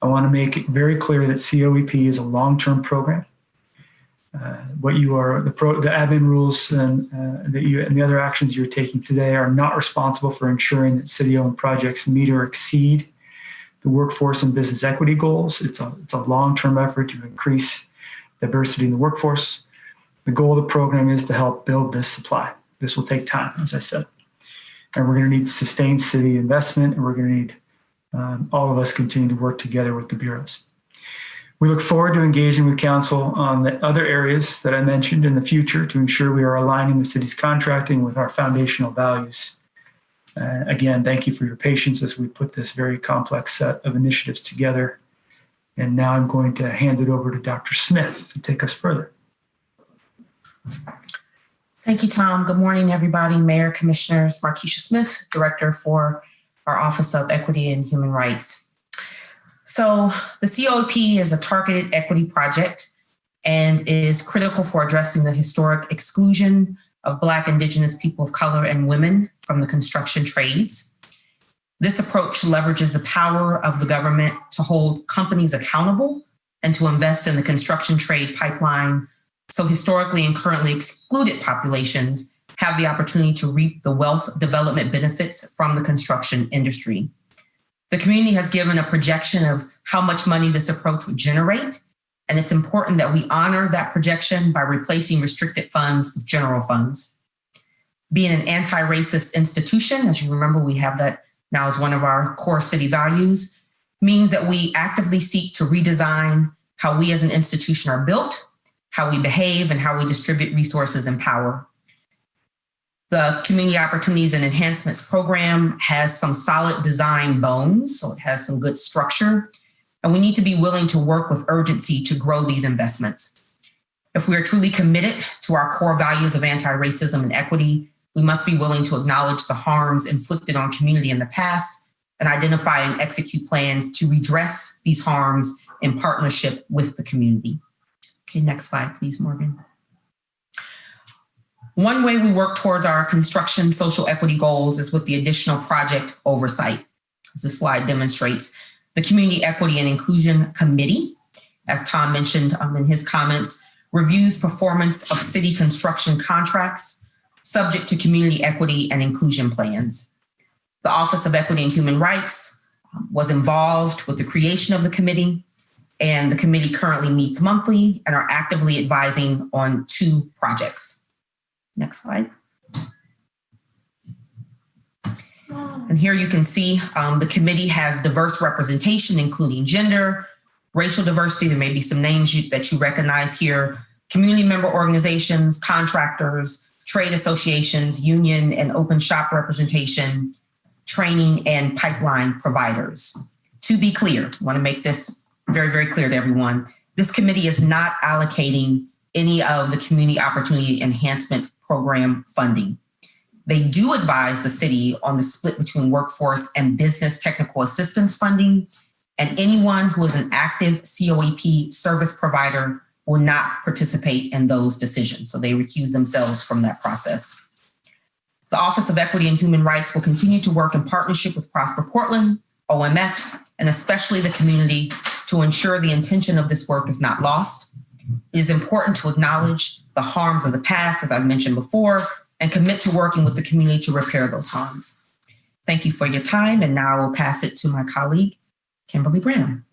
Speaker 10: I want to make it very clear that COEP is a long-term program. The admin rules and the other actions you're taking today are not responsible for ensuring that city-owned projects meet or exceed the workforce and business equity goals. It's a long-term effort to increase diversity in the workforce. The goal of the program is to help build this supply. This will take time, as I said. And we're going to need sustained city investment, and we're going to need all of us continue to work together with the bureaus. We look forward to engaging with council on the other areas that I mentioned in the future to ensure we are aligning the city's contracting with our foundational values. Again, thank you for your patience as we put this very complex set of initiatives together. And now I'm going to hand it over to Dr. Smith to take us further.
Speaker 11: Thank you, Tom. Good morning, everybody. Mayor, Commissioners, Markeisha Smith, Director for our Office of Equity and Human Rights. So the COEP is a targeted equity project and is critical for addressing the historic exclusion of Black, Indigenous, people of color, and women from the construction trades. This approach leverages the power of the government to hold companies accountable and to invest in the construction trade pipeline, so historically and currently excluded populations have the opportunity to reap the wealth development benefits from the construction industry. The community has given a projection of how much money this approach would generate, and it's important that we honor that projection by replacing restricted funds with general funds. Being an anti-racist institution, as you remember, we have that now as one of our core city values, means that we actively seek to redesign how we as an institution are built, how we behave, and how we distribute resources and power. The Community Opportunities and Enhancements Program has some solid design bones, so it has some good structure, and we need to be willing to work with urgency to grow these investments. If we are truly committed to our core values of anti-racism and equity, we must be willing to acknowledge the harms inflicted on community in the past and identify and execute plans to redress these harms in partnership with the community. Okay, next slide, please, Morgan. One way we work towards our construction social equity goals is with the additional project oversight. As the slide demonstrates, the Community Equity and Inclusion Committee, as Tom mentioned in his comments, reviews performance of city construction contracts subject to community equity and inclusion plans. The Office of Equity and Human Rights was involved with the creation of the committee, and the committee currently meets monthly and are actively advising on 2 projects. Next slide. And here you can see the committee has diverse representation, including gender, racial diversity. There may be some names that you recognize here, community member organizations, contractors, trade associations, union and open shop representation, training, and pipeline providers. To be clear, I want to make this very, very clear to everyone. This committee is not allocating any of the Community Opportunity Enhancement Program funding. They do advise the city on the split between workforce and business technical assistance funding, and anyone who is an active COEP service provider will not participate in those decisions. So they recuse themselves from that process. The Office of Equity and Human Rights will continue to work in partnership with Prosper Portland, OMF, and especially the community to ensure the intention of this work is not lost. It is important to acknowledge the harms of the past, as I've mentioned before, and commit to working with the community to repair those harms. Thank you for your time, and now I will pass it to my colleague, Kimberly Branham.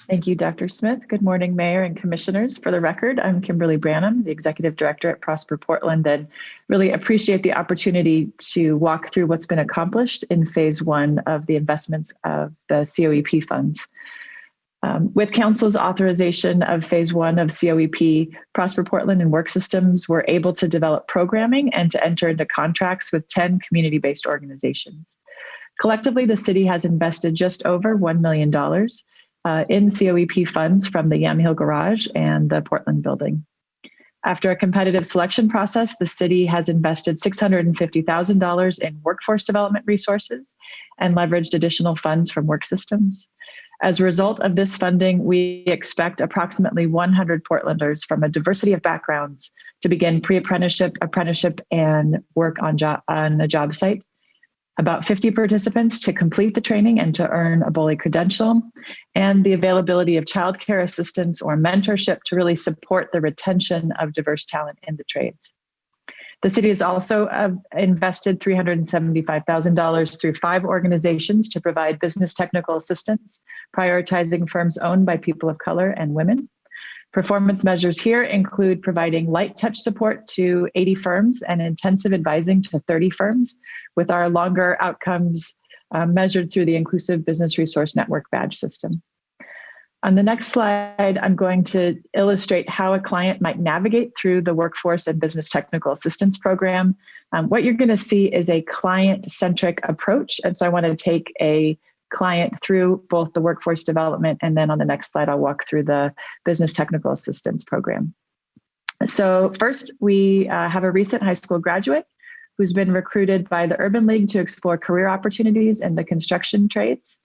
Speaker 12: Thank you, Dr. Smith. Good morning, Mayor and Commissioners. For the record, I'm Kimberly Branham, the Executive Director at Prosper Portland, and really appreciate the opportunity to walk through what's been accomplished in phase one of the investments of the COEP funds. With Council's authorization of phase one of COEP, Prosper Portland and Work Systems were able to develop programming and to enter into contracts with 10 community-based organizations. Collectively, the city has invested just over $1 million in COEP funds from the Yamhill Garage and the Portland Building. After a competitive selection process, the city has invested $650,000 in workforce development resources and leveraged additional funds from Work Systems. As a result of this funding, we expect approximately 100 Portlanders from a diversity of backgrounds to begin pre-apprenticeship, apprenticeship, and work on a job site. About 50 participants to complete the training and to earn a BOLI credential, and the availability of childcare assistance or mentorship to really support the retention of diverse talent in the trades. The city has also invested $375,000 through 5 organizations to provide business technical assistance, prioritizing firms owned by people of color and women. Performance measures here include providing light touch support to 80 firms and intensive advising to 30 firms, with our longer outcomes measured through the Inclusive Business Resource Network badge system. On the next slide, I'm going to illustrate how a client might navigate through the Workforce and Business Technical Assistance Program. What you're going to see is a client-centric approach, and so I want to take a client through both the workforce development, and then on the next slide, I'll walk through the business technical assistance program. So first, we have a recent high school graduate who's been recruited by the Urban League to explore career opportunities in the construction trades.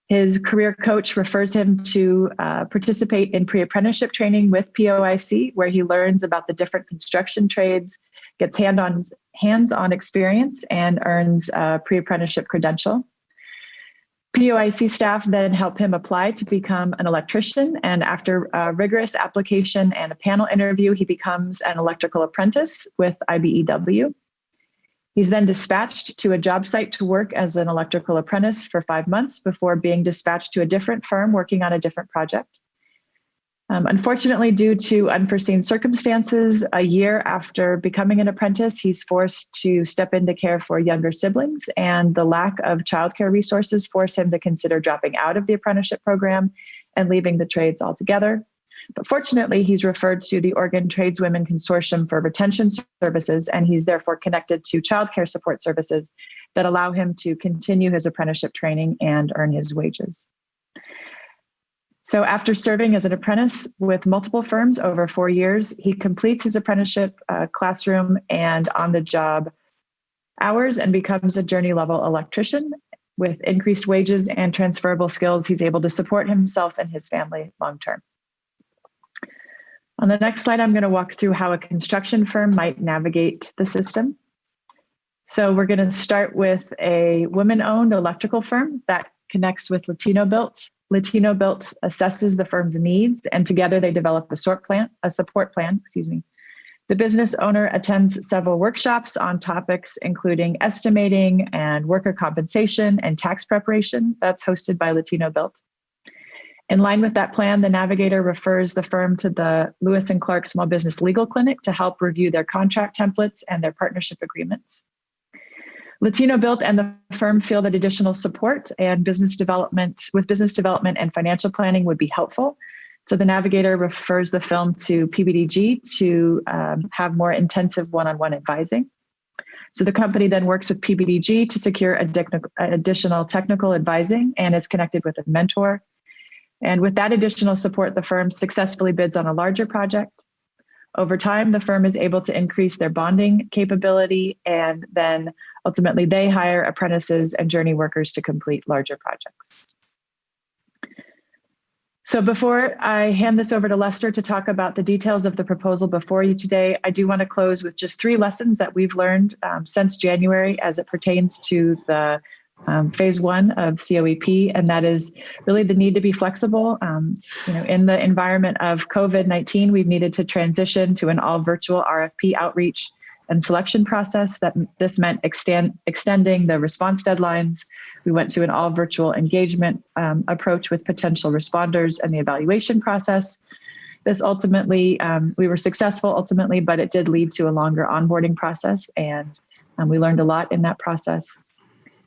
Speaker 12: His career coach refers him to participate in pre-apprenticeship training with POIC, where he learns about the different construction trades, gets hands-on experience, and earns a pre-apprenticeship credential. POIC staff then help him apply to become an electrician, and after a rigorous application and a panel interview, he becomes an electrical apprentice with IBEW. He's then dispatched to a job site to work as an electrical apprentice for 5 months before being dispatched to a different firm working on a different project. Unfortunately, due to unforeseen circumstances, a year after becoming an apprentice, he's forced to step into care for younger siblings, and the lack of childcare resources force him to consider dropping out of the apprenticeship program and leaving the trades altogether. But fortunately, he's referred to the Oregon Tradeswomen Consortium for Retention Services, and he's therefore connected to childcare support services that allow him to continue his apprenticeship training and earn his wages. So after serving as an apprentice with multiple firms over 4 years, he completes his apprenticeship classroom and on-the-job hours and becomes a journey-level electrician. With increased wages and transferable skills, he's able to support himself and his family long-term. On the next slide, I'm going to walk through how a construction firm might navigate the system. So we're going to start with a women-owned electrical firm that connects with Latino Built. Latino Built assesses the firm's needs, and together they develop a support plan. The business owner attends several workshops on topics including estimating and worker compensation and tax preparation. That's hosted by Latino Built. In line with that plan, the navigator refers the firm to the Lewis and Clark Small Business Legal Clinic to help review their contract templates and their partnership agreements. Latino Built and the firm feel that additional support and business development and financial planning would be helpful. So the navigator refers the firm to PBDG to have more intensive one-on-one advising. So the company then works with PBDG to secure additional technical advising and is connected with a mentor. And with that additional support, the firm successfully bids on a larger project. Over time, the firm is able to increase their bonding capability, and then ultimately they hire apprentices and journey workers to complete larger projects. So before I hand this over to Lester to talk about the details of the proposal before you today, I do want to close with just 3 lessons that we've learned since January as it pertains to the phase one of COEP, and that is really the need to be flexible. In the environment of COVID-19, we've needed to transition to an all virtual RFP outreach and selection process. This meant extending the response deadlines. We went to an all virtual engagement approach with potential responders and the evaluation process. This ultimately, we were successful ultimately, but it did lead to a longer onboarding process, and we learned a lot in that process.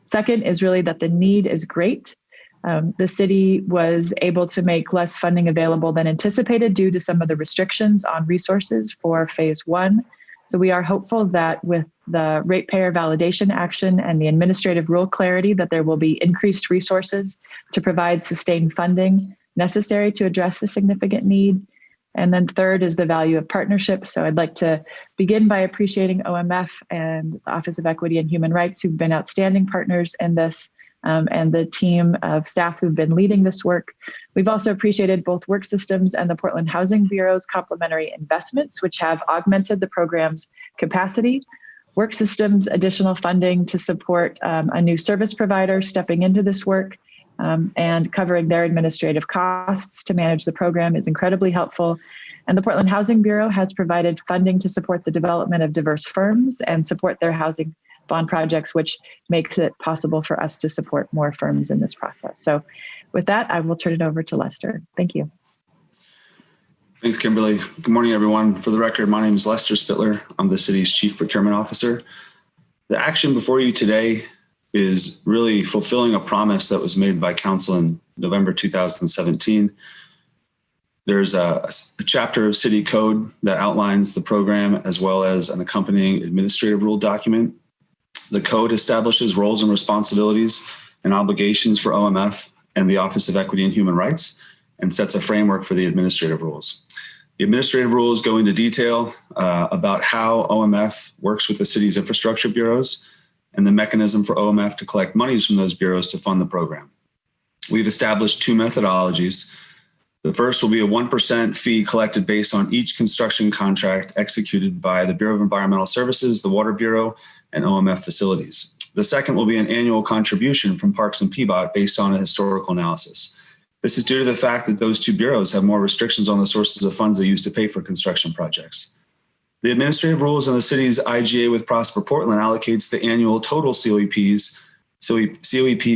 Speaker 12: Second is really that the need is great. The city was able to make less funding available than anticipated due to some of the restrictions on resources for phase one. So we are hopeful that with the ratepayer validation action and the administrative rule clarity, that there will be increased resources to provide sustained funding necessary to address the significant need. And then third is the value of partnership. So I'd like to begin by appreciating OMF and the Office of Equity and Human Rights, who've been outstanding partners in this, and the team of staff who've been leading this work. We've also appreciated both Work Systems and the Portland Housing Bureau's complementary investments, which have augmented the program's capacity. Work Systems additional funding to support a new service provider stepping into this work, and covering their administrative costs to manage the program is incredibly helpful. And the Portland Housing Bureau has provided funding to support the development of diverse firms and support their housing bond projects, which makes it possible for us to support more firms in this process. So with that, I will turn it over to Lester. Thank you.
Speaker 13: Thanks, Kimberly. Good morning, everyone. For the record, my name is Lester Spittler. I'm the city's Chief Procurement Officer. The action before you today is really fulfilling a promise that was made by Council in November 2017. There's a chapter of City Code that outlines the program as well as an accompanying administrative rule document. The code establishes roles and responsibilities and obligations for OMF and the Office of Equity and Human Rights and sets a framework for the administrative rules. The administrative rules go into detail about how OMF works with the city's infrastructure bureaus and the mechanism for OMF to collect monies from those bureaus to fund the program. We've established two methodologies. The first will be a 1% fee collected based on each construction contract executed by the Bureau of Environmental Services, the Water Bureau, and OMF facilities. The second will be an annual contribution from Parks and PBOT based on a historical analysis. This is due to the fact that those two bureaus have more restrictions on the sources of funds they use to pay for construction projects. The administrative rules in the city's IGA with Prosper Portland allocates the annual total COEP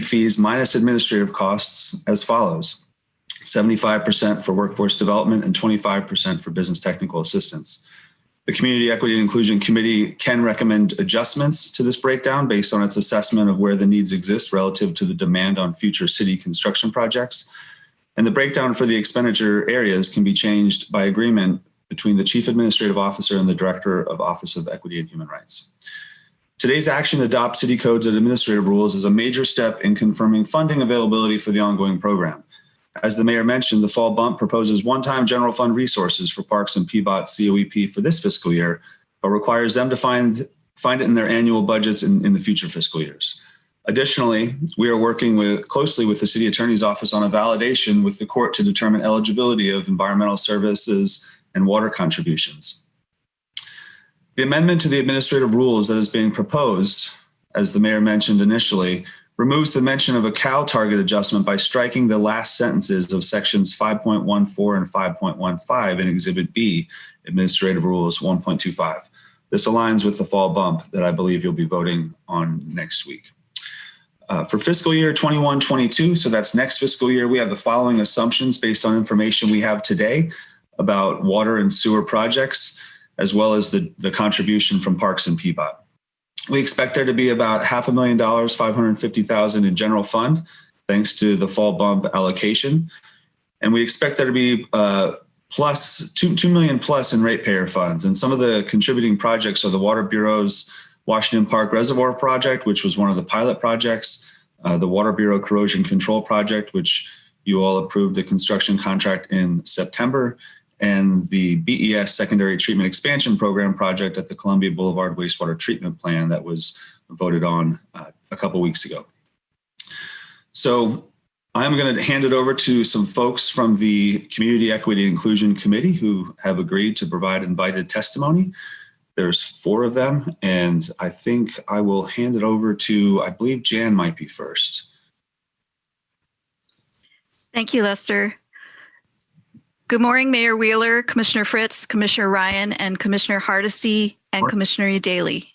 Speaker 13: fees minus administrative costs as follows: 75% for workforce development and 25% for business technical assistance. The Community Equity and Inclusion Committee can recommend adjustments to this breakdown based on its assessment of where the needs exist relative to the demand on future city construction projects. And the breakdown for the expenditure areas can be changed by agreement between the Chief Administrative Officer and the Director of Office of Equity and Human Rights. Today's action to adopt city codes and administrative rules is a major step in confirming funding availability for the ongoing program. As the mayor mentioned, the fall bump proposes one-time general fund resources for Parks and PBOT COEP for this fiscal year, but requires them to find it in their annual budgets in the future fiscal years. Additionally, we are working closely with the City Attorney's Office on a validation with the court to determine eligibility of environmental services and water contributions. The amendment to the administrative rules that is being proposed, as the mayor mentioned initially, removes the mention of a cow target adjustment by striking the last sentences of sections 5.14 and 5.15 in Exhibit B, Administrative Rules 1.25. This aligns with the fall bump that I believe you'll be voting on next week. For fiscal year 21-22, so that's next fiscal year, we have the following assumptions based on information we have today about water and sewer projects, as well as the contribution from Parks and PBOT. We expect there to be about $500,000, $550,000 in general fund, thanks to the fall bump allocation. And we expect there to be plus $2 million plus in ratepayer funds. And some of the contributing projects are the Water Bureau's Washington Park Reservoir Project, which was one of the pilot projects, the Water Bureau Corrosion Control Project, which you all approved the construction contract in September, and the BES Secondary Treatment Expansion Program project at the Columbia Boulevard Wastewater Treatment Plan that was voted on a couple weeks ago. So I'm going to hand it over to some folks from the Community Equity and Inclusion Committee who have agreed to provide invited testimony. There's 4 of them, and I think I will hand it over to, I believe Jan might be first.
Speaker 5: Thank you, Lester. Good morning, Mayor Wheeler, Commissioner Fritz, Commissioner Ryan, and Commissioner Hardesty, and Commissioner Daly.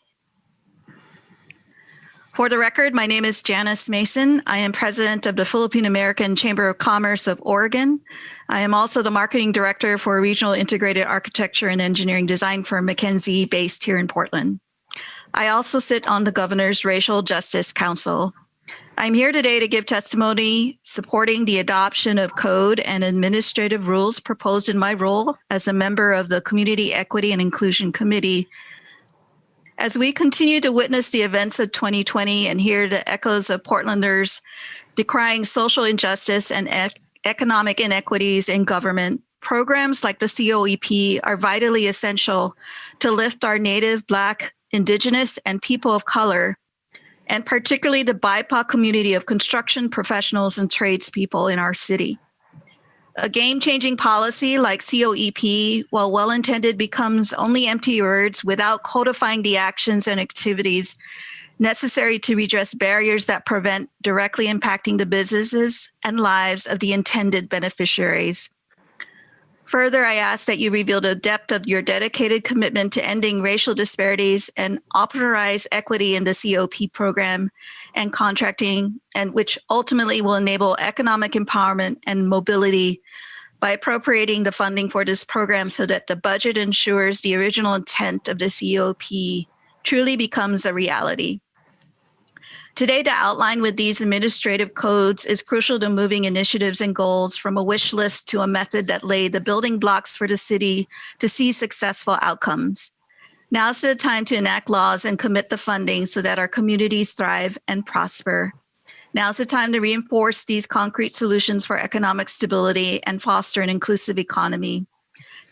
Speaker 5: For the record, my name is Janice Mason. I am president of the Philippine American Chamber of Commerce of Oregon. I am also the marketing director for Regional Integrated Architecture and Engineering Design firm McKinsey, based here in Portland. I also sit on the Governor's Racial Justice Council. I'm here today to give testimony supporting the adoption of code and administrative rules proposed in my role as a member of the Community Equity and Inclusion Committee. As we continue to witness the events of 2020 and hear the echoes of Portlanders decrying social injustice and economic inequities in government, programs like the COEP are vitally essential to lift our Native, Black, Indigenous, and people of color, and particularly the BIPOC community of construction professionals and tradespeople in our city. A game-changing policy like COEP, while well-intended, becomes only empty words without codifying the actions and activities necessary to redress barriers that prevent directly impacting the businesses and lives of the intended beneficiaries. Further, I ask that you reveal the depth of your dedicated commitment to ending racial disparities and authorize equity in the COP program and contracting, and which ultimately will enable economic empowerment and mobility by appropriating the funding for this program so that the budget ensures the original intent of the COP truly becomes a reality. Today, the outline with these administrative codes is crucial to moving initiatives and goals from a wish list to a method that laid the building blocks for the city to see successful outcomes. Now's the time to enact laws and commit the funding so that our communities thrive and prosper. Now's the time to reinforce these concrete solutions for economic stability and foster an inclusive economy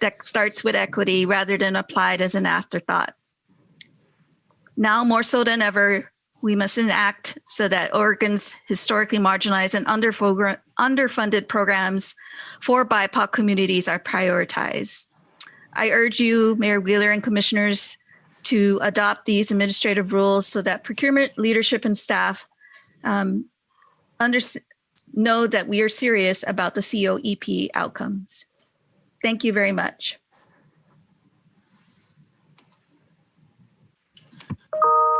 Speaker 5: that starts with equity rather than applied as an afterthought. Now more so than ever, we must enact so that Oregon's historically marginalized and underfunded programs for BIPOC communities are prioritized. I urge you, Mayor Wheeler and commissioners, to adopt these administrative rules so that procurement leadership and staff know that we are serious about the COEP outcomes. Thank you very much.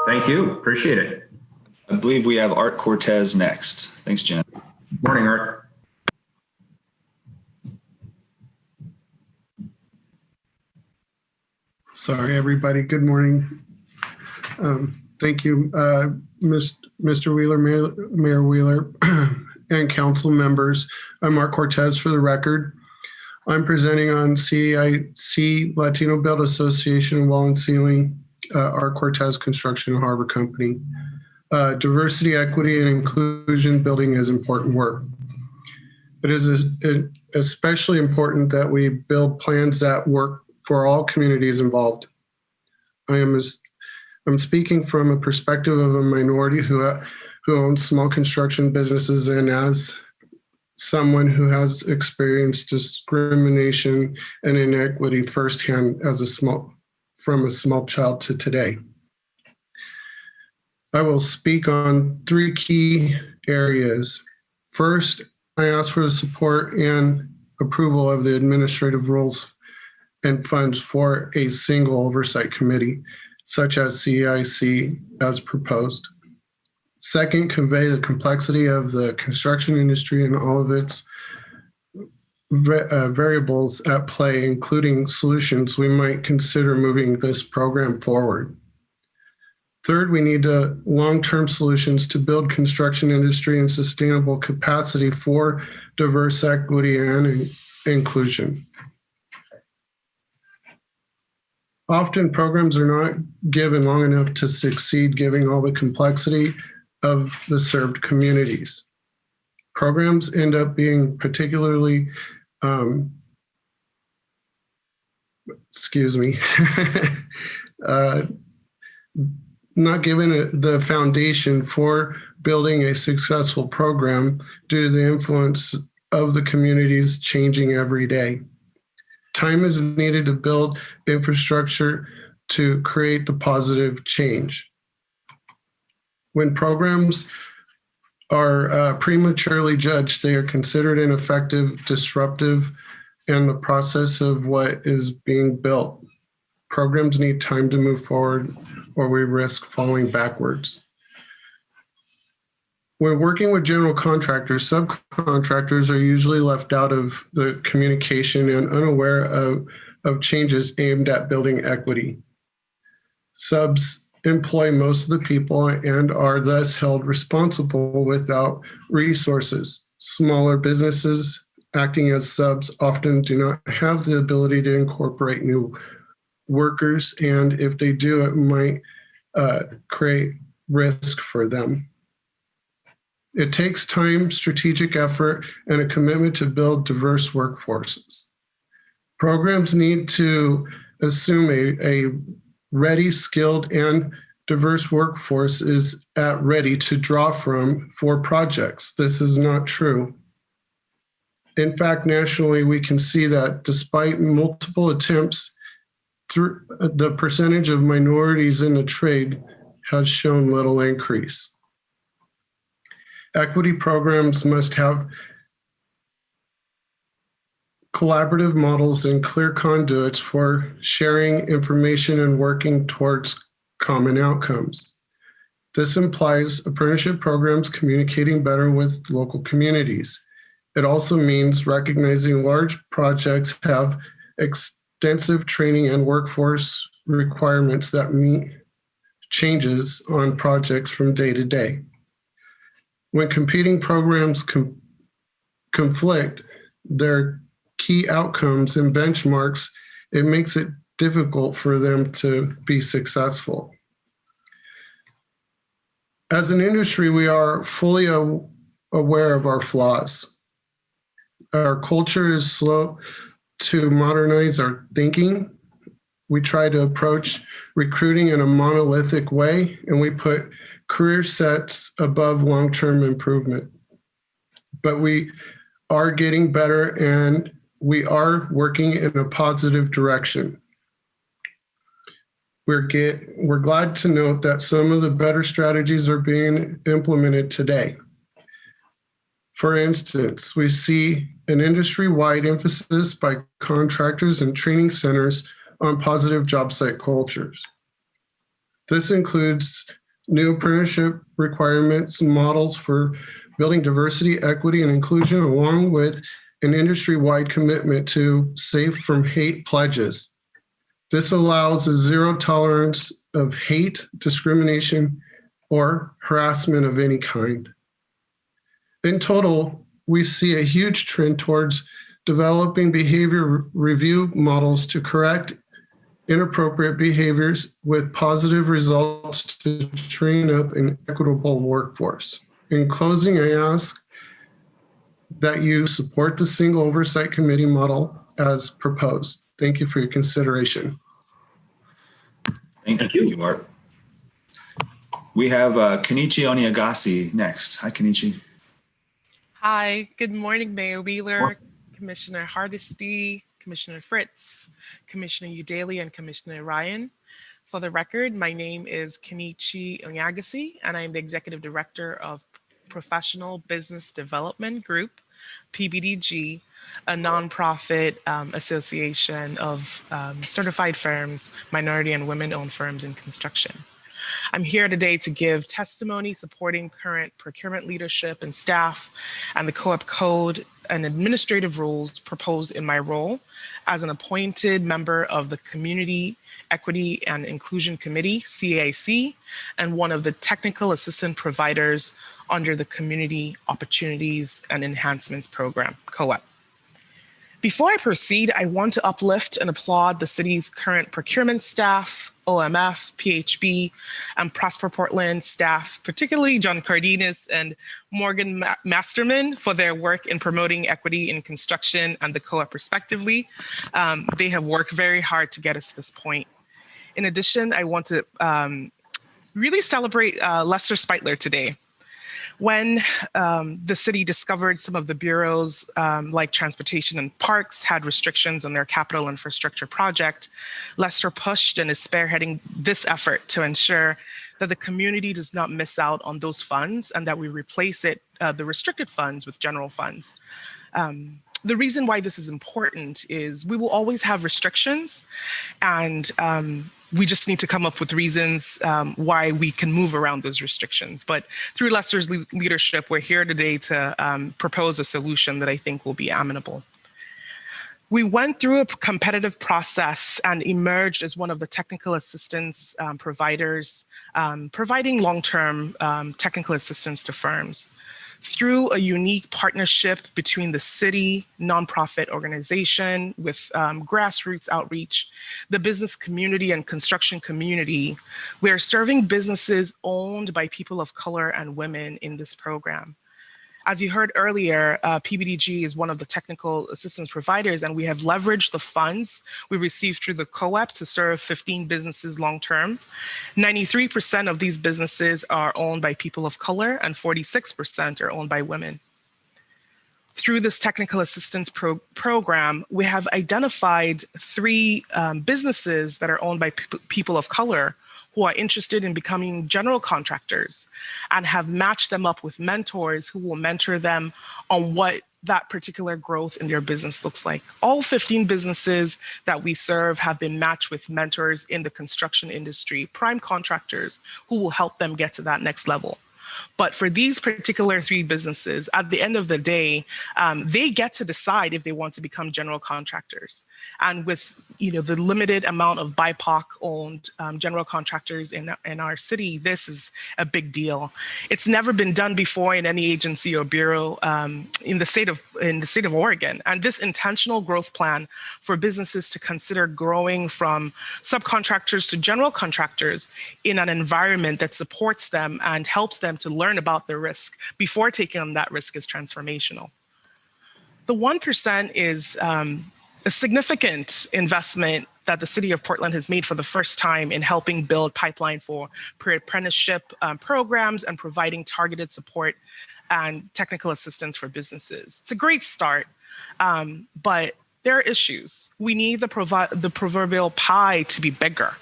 Speaker 3: Thank you. Appreciate it.
Speaker 13: I believe we have Art Cortez next. Thanks, Jen.
Speaker 3: Morning, Art.
Speaker 14: Sorry, everybody. Good morning. Thank you, Mr. Wheeler, Mayor Wheeler, and council members. I'm Mark Cortez for the record. I'm presenting on CIC Latino Build Association Wall and Ceiling, Art Cortez Construction and Harbor Company. Diversity, equity, and inclusion building is important work. It is especially important that we build plans that work for all communities involved. I'm speaking from a perspective of a minority who owns small construction businesses, and as someone who has experienced discrimination and inequity firsthand from a small child to today. I will speak on 3 key areas. First, I ask for the support and approval of the administrative rules and funds for a single oversight committee, such as CIC as proposed. Second, convey the complexity of the construction industry and all of its variables at play, including solutions we might consider moving this program forward. Third, we need long-term solutions to build construction industry and sustainable capacity for diverse equity and inclusion. Often programs are not given long enough to succeed, given all the complexity of the served communities. Programs end up being particularly, not given the foundation for building a successful program due to the influence of the communities changing every day. Time is needed to build infrastructure to create the positive change. When programs are prematurely judged, they are considered ineffective, disruptive, and the process of what is being built. Programs need time to move forward, or we risk falling backwards. When working with general contractors, subcontractors are usually left out of the communication and unaware of changes aimed at building equity. Subs employ most of the people and are thus held responsible without resources. Smaller businesses acting as subs often do not have the ability to incorporate new workers, and if they do, it might create risk for them. It takes time, strategic effort, and a commitment to build diverse workforces. Programs need to assume a ready, skilled, and diverse workforce is at ready to draw from for projects. This is not true. In fact, nationally, we can see that despite multiple attempts, the percentage of minorities in the trade has shown little increase. Equity programs must have collaborative models and clear conduits for sharing information and working towards common outcomes. This implies apprenticeship programs communicating better with local communities. It also means recognizing large projects have extensive training and workforce requirements that meet changes on projects from day to day. When competing programs conflict their key outcomes and benchmarks, it makes it difficult for them to be successful. As an industry, we are fully aware of our flaws. Our culture is slow to modernize our thinking. We try to approach recruiting in a monolithic way, and we put career sets above long-term improvement. But we are getting better, and we are working in a positive direction. We're glad to note that some of the better strategies are being implemented today. For instance, we see an industry-wide emphasis by contractors and training centers on positive job site cultures. This includes new apprenticeship requirements and models for building diversity, equity, and inclusion, along with an industry-wide commitment to safe from hate pledges. This allows a zero tolerance of hate, discrimination, or harassment of any kind. In total, we see a huge trend towards developing behavior review models to correct inappropriate behaviors with positive results to train up an equitable workforce. In closing, I ask that you support the single oversight committee model as proposed. Thank you for your consideration.
Speaker 13: Thank you, Mark. We have Kenichi Oniagasi next. Hi, Kenichi.
Speaker 15: Hi, good morning, Mayor Wheeler, Commissioner Hardesty, Commissioner Fritz, Commissioner Udaley, and Commissioner Ryan. For the record, my name is Kenichi Onyagasi, and I'm the Executive Director of Professional Business Development Group, PBDG, a nonprofit association of certified firms, minority and women-owned firms in construction. I'm here today to give testimony supporting current procurement leadership and staff and the co-op code and administrative rules proposed in my role as an appointed member of the Community Equity and Inclusion Committee, CAIC, and one of the technical assistant providers under the Community Opportunities and Enhancements Program, COEP. Before I proceed, I want to uplift and applaud the city's current procurement staff, OMF, PHB, and Prosper Portland staff, particularly John Cardenas and Morgan Masterman, for their work in promoting equity in construction and the co-op respectively. They have worked very hard to get us to this point. In addition, I want to really celebrate Lester Speitler today. When the city discovered some of the bureaus, like Transportation and Parks, had restrictions on their capital infrastructure project, Lester pushed and is spearheading this effort to ensure that the community does not miss out on those funds and that we replace the restricted funds with general funds. The reason why this is important is we will always have restrictions, and we just need to come up with reasons why we can move around those restrictions. But through Lester's leadership, we're here today to propose a solution that I think will be amenable. We went through a competitive process and emerged as one of the technical assistance providers, providing long-term technical assistance to firms. Through a unique partnership between the city, nonprofit organization with grassroots outreach, the business community and construction community, we are serving businesses owned by people of color and women in this program. As you heard earlier, PBDG is one of the technical assistance providers, and we have leveraged the funds we received through the COEP to serve 15 businesses long-term. 93% of these businesses are owned by people of color, and 46% are owned by women. Through this technical assistance program, we have identified 3 businesses that are owned by people of color who are interested in becoming general contractors, and have matched them up with mentors who will mentor them on what that particular growth in their business looks like. All 15 businesses that we serve have been matched with mentors in the construction industry, prime contractors who will help them get to that next level. But for these particular 3 businesses, at the end of the day, they get to decide if they want to become general contractors. And with the limited amount of BIPOC-owned general contractors in our city, this is a big deal. It's never been done before in any agency or bureau in the state of Oregon. And this intentional growth plan for businesses to consider growing from subcontractors to general contractors in an environment that supports them and helps them to learn about the risk before taking on that risk is transformational. The 1% is a significant investment that the city of Portland has made for the first time in helping build pipeline for pre-apprenticeship programs and providing targeted support and technical assistance for businesses. It's a great start, but there are issues. We need the proverbial pie to be bigger.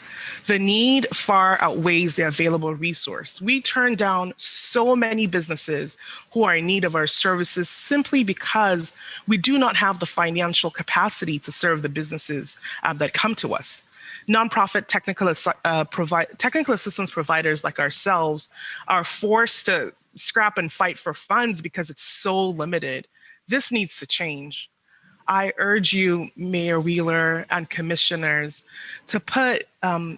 Speaker 15: The need far outweighs the available resource. We turn down so many businesses who are in need of our services simply because we do not have the financial capacity to serve the businesses that come to us. Nonprofit technical assistance providers like ourselves are forced to scrap and fight for funds because it's so limited. This needs to change. I urge you, Mayor Wheeler and commissioners, to put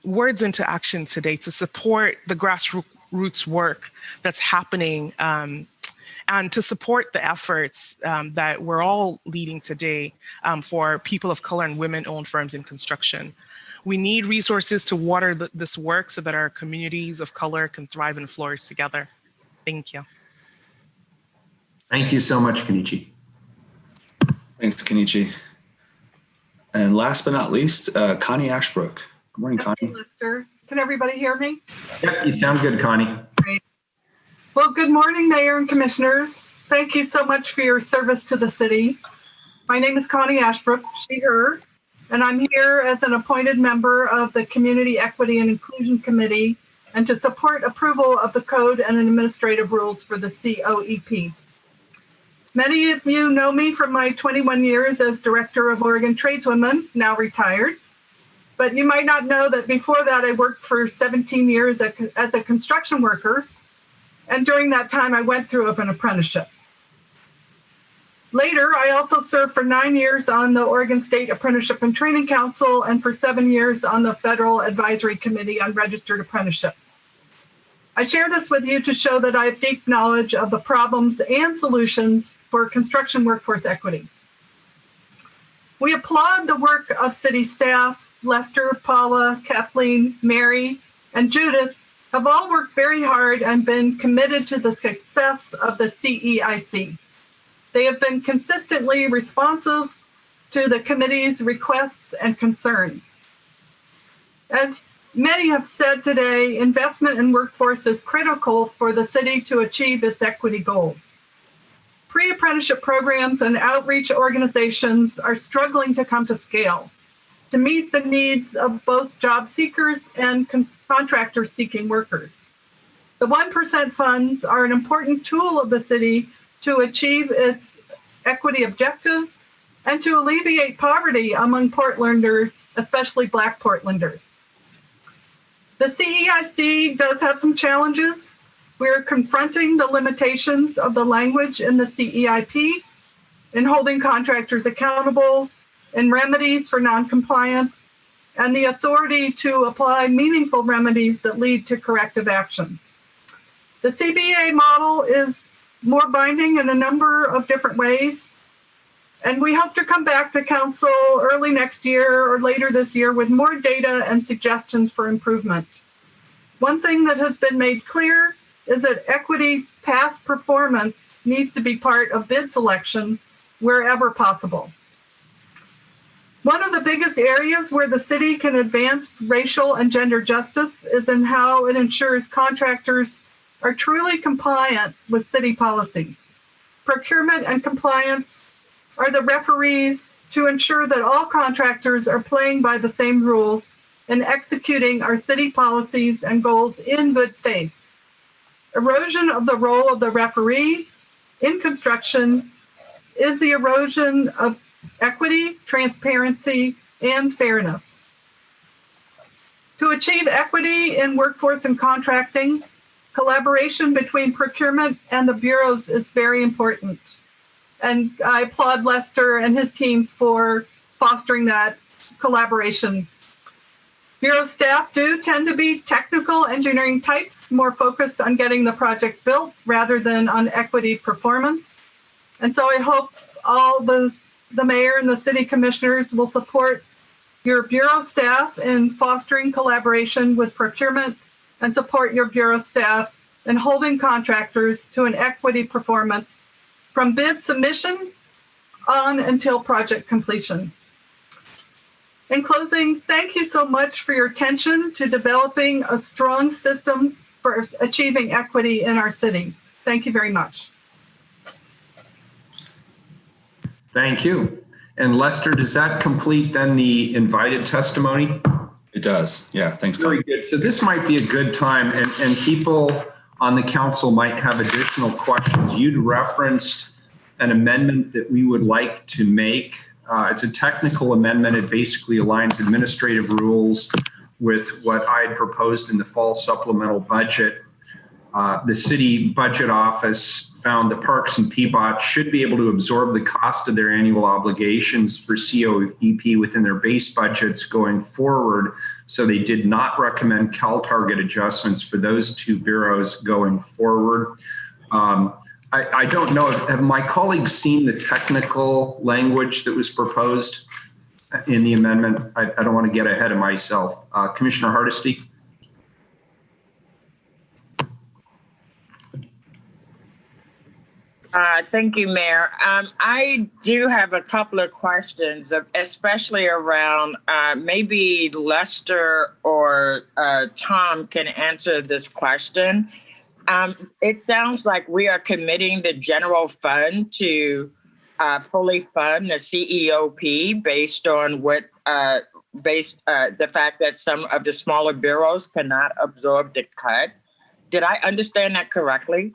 Speaker 15: words into action today to support the grassroots work that's happening and to support the efforts that we're all leading today for people of color and women-owned firms in construction. We need resources to water this work so that our communities of color can thrive and flourish together. Thank you.
Speaker 3: Thank you so much, Kenichi.
Speaker 13: Thanks, Kenichi. And last but not least, Connie Ashbrook. Good morning, Connie.
Speaker 16: Thank you, Lester. Can everybody hear me?
Speaker 3: Yep, you sound good, Connie.
Speaker 16: Great. Well, good morning, Mayor and Commissioners. Thank you so much for your service to the city. My name is Connie Ashbrook, she, her, and I'm here as an appointed member of the Community Equity and Inclusion Committee and to support approval of the code and administrative rules for the COEP. Many of you know me from my 21 years as Director of Oregon Tradeswomen, now retired. But you might not know that before that, I worked for 17 years as a construction worker. And during that time, I went through an apprenticeship. Later, I also served for 9 years on the Oregon State Apprenticeship and Training Council and for 7 years on the Federal Advisory Committee on Registered Apprenticeship. I share this with you to show that I have deep knowledge of the problems and solutions for construction workforce equity. We applaud the work of city staff. Lester, Paula, Kathleen, Mary, and Judith have all worked very hard and been committed to the success of the CEIC. They have been consistently responsive to the committee's requests and concerns. As many have said today, investment in workforce is critical for the city to achieve its equity goals. Pre-apprenticeship programs and outreach organizations are struggling to come to scale to meet the needs of both job seekers and contractor seeking workers. The 1% funds are an important tool of the city to achieve its equity objectives and to alleviate poverty among Portlanders, especially Black Portlanders. The CEIC does have some challenges. We're confronting the limitations of the language in the CEIP, in holding contractors accountable, in remedies for noncompliance, and the authority to apply meaningful remedies that lead to corrective action. The CBA model is more binding in a number of different ways, and we hope to come back to council early next year or later this year with more data and suggestions for improvement. One thing that has been made clear is that equity past performance needs to be part of bid selection wherever possible. One of the biggest areas where the city can advance racial and gender justice is in how it ensures contractors are truly compliant with city policy. Procurement and compliance are the referees to ensure that all contractors are playing by the same rules and executing our city policies and goals in good faith. Erosion of the role of the referee in construction is the erosion of equity, transparency, and fairness. To achieve equity in workforce and contracting, collaboration between procurement and the bureaus is very important. And I applaud Lester and his team for fostering that collaboration. Bureau staff do tend to be technical engineering types, more focused on getting the project built rather than on equity performance. And so I hope all the mayor and the city commissioners will support your bureau staff in fostering collaboration with procurement and support your bureau staff in holding contractors to an equity performance from bid submission on until project completion. In closing, thank you so much for your attention to developing a strong system for achieving equity in our city. Thank you very much.
Speaker 3: Thank you. And Lester, does that complete then the invited testimony?
Speaker 13: It does. Yeah, thanks, Tom.
Speaker 3: Very good. So this might be a good time, and people on the council might have additional questions. You'd referenced an amendment that we would like to make. It's a technical amendment. It basically aligns administrative rules with what I had proposed in the fall supplemental budget. The city budget office found that Parks and PBOT should be able to absorb the cost of their annual obligations for COEP within their base budgets going forward. So they did not recommend CalTarget adjustments for those two bureaus going forward. I don't know, have my colleagues seen the technical language that was proposed in the amendment? I don't want to get ahead of myself. Commissioner Hardesty?
Speaker 2: Thank you, Mayor. I do have a couple of questions, especially around maybe Lester or Tom can answer this question. It sounds like we are committing the general fund to fully fund the CEOP based on what the fact that some of the smaller bureaus cannot absorb the cut. Did I understand that correctly?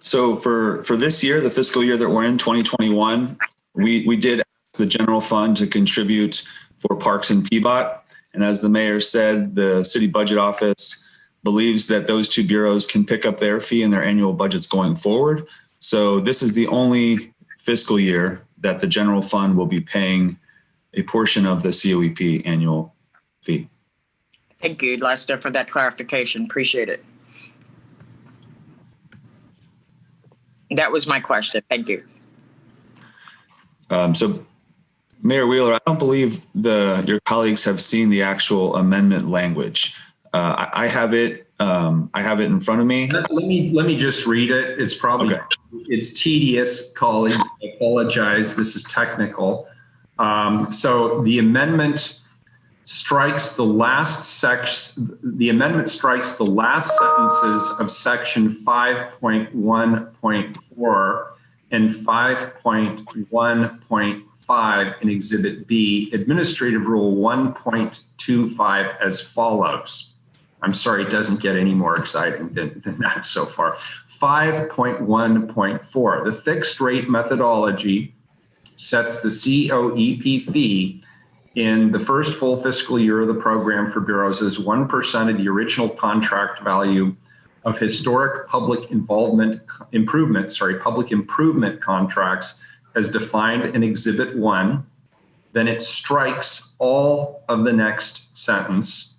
Speaker 13: So for this year, the fiscal year that we're in, 2021, we did ask the general fund to contribute for Parks and PBOT. And as the mayor said, the city budget office believes that those two bureaus can pick up their fee in their annual budgets going forward. So this is the only fiscal year that the general fund will be paying a portion of the COEP annual fee.
Speaker 2: Thank you, Lester, for that clarification. Appreciate it. That was my question. Thank you.
Speaker 13: So Mayor Wheeler, I don't believe your colleagues have seen the actual amendment language. I have it in front of me.
Speaker 3: Let me just read it. It's probably, okay. It's tedious, colleagues. I apologize. This is technical. So the amendment strikes the last section, the amendment strikes the last sentences of section 5.1.4 and 5.1.5 in Exhibit B, Administrative Rule 1.25 as follows. I'm sorry, it doesn't get any more exciting than that so far. 5.1.4, the fixed rate methodology sets the COEP fee in the first full fiscal year of the program for bureaus as 1% of the original contract value of historic public improvement contracts as defined in Exhibit 1. Then it strikes all of the next sentence,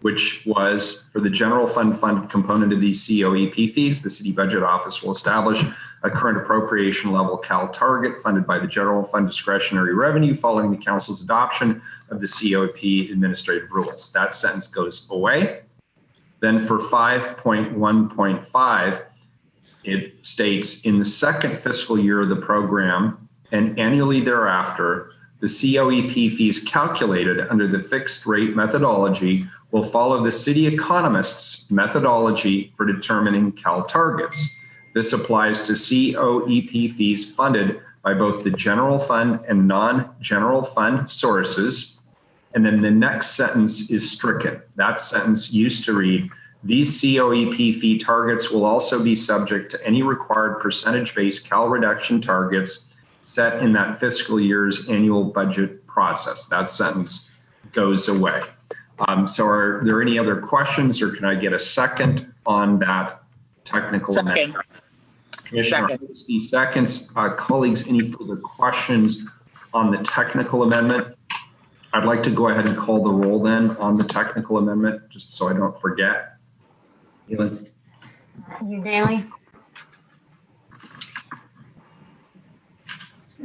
Speaker 3: which was for the general fund component of these COEP fees, the city budget office will establish a current appropriation level CAL target funded by the general fund discretionary revenue following the council's adoption of the COEP administrative rules. That sentence goes away. Then for 5.1.5, it states in the second fiscal year of the program and annually thereafter, the COEP fees calculated under the fixed rate methodology will follow the city economist's methodology for determining CAL targets. This applies to COEP fees funded by both the general fund and non-general fund sources. And then the next sentence is stricken. That sentence used to read, these COEP fee targets will also be subject to any required percentage-based CAL reduction targets set in that fiscal year's annual budget process. That sentence goes away. So are there any other questions, or can I get a second on that technical amendment? Commissioner Hardesty seconds. Colleagues, any further questions on the technical amendment? I'd like to go ahead and call the roll then on the technical amendment, just so I don't forget. Elin?
Speaker 1: Udaly?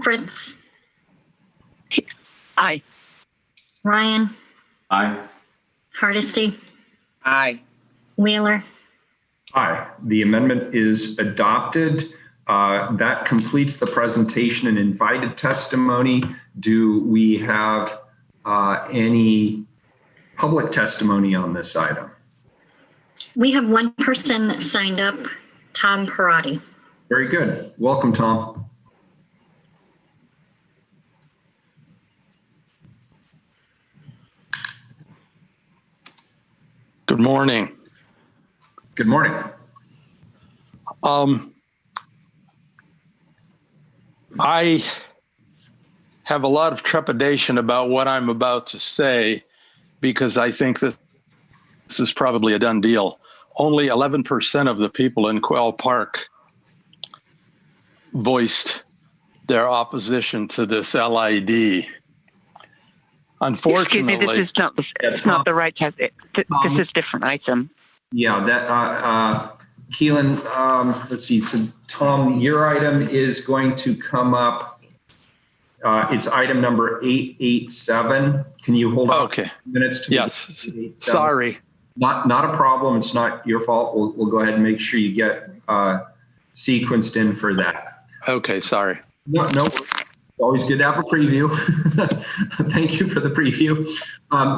Speaker 1: Fritz?
Speaker 17: Aye.
Speaker 1: Ryan?
Speaker 13: Aye.
Speaker 1: Hardesty?
Speaker 2: Aye.
Speaker 1: Wheeler?
Speaker 3: Aye. The amendment is adopted. That completes the presentation and invited testimony. Do we have any public testimony on this item?
Speaker 1: We have one person signed up, Tom Parati.
Speaker 3: Very good. Welcome, Tom.
Speaker 18: Good morning.
Speaker 3: Good morning.
Speaker 18: I have a lot of trepidation about what I'm about to say because I think this is probably a done deal. Only 11% of the people in Quail Park voiced their opposition to this LID. Unfortunately,
Speaker 17: excuse me, this is not the right test. This is different item.
Speaker 3: Yeah, that Keelan, let's see. So Tom, your item is going to come up. It's item number 887. Can you hold on?
Speaker 18: Okay.
Speaker 3: Minutes to
Speaker 18: yes. Sorry.
Speaker 3: Not a problem. It's not your fault. We'll go ahead and make sure you get sequenced in for that.
Speaker 18: Okay. Sorry.
Speaker 3: No. Always good to have a preview. Thank you for the preview.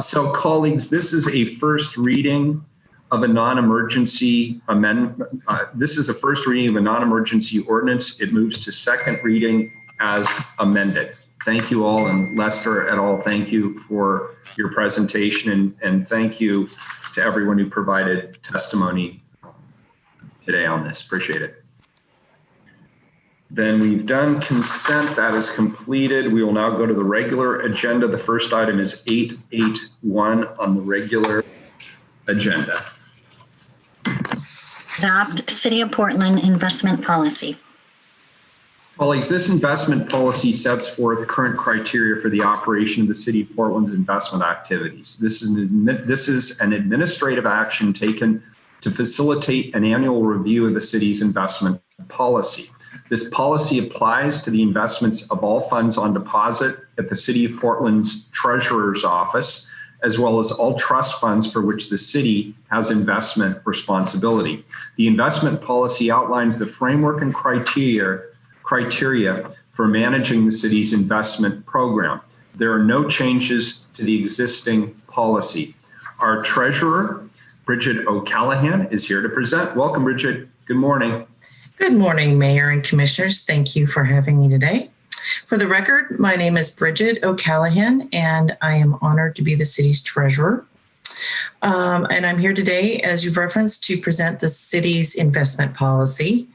Speaker 3: So colleagues, this is a first reading of a non-emergency amendment. This is a first reading of a non-emergency ordinance. It moves to second reading as amended. Thank you all, and Lester et al., thank you for your presentation, and thank you to everyone who provided testimony today on this. Appreciate it. Then we've done consent. That is completed. We will now go to the regular agenda. The first item is 881 on the regular agenda.
Speaker 1: Adopt City of Portland investment policy.
Speaker 3: Colleagues, this investment policy sets forth current criteria for the operation of the City of Portland's investment activities. This is an administrative action taken to facilitate an annual review of the city's investment policy. This policy applies to the investments of all funds on deposit at the City of Portland's Treasurer's Office, as well as all trust funds for which the city has investment responsibility. The investment policy outlines the framework and criteria for managing the city's investment program. There are no changes to the existing policy. Our treasurer, Bridget O'Callahan, is here to present. Welcome, Bridget. Good morning.
Speaker 19: Good morning, Mayor and Commissioners. Thank you for having me today. For the record, my name is Bridget O'Callahan, and I am honored to be the city's treasurer. And I'm here today, as you've referenced, to present the city's investment policy.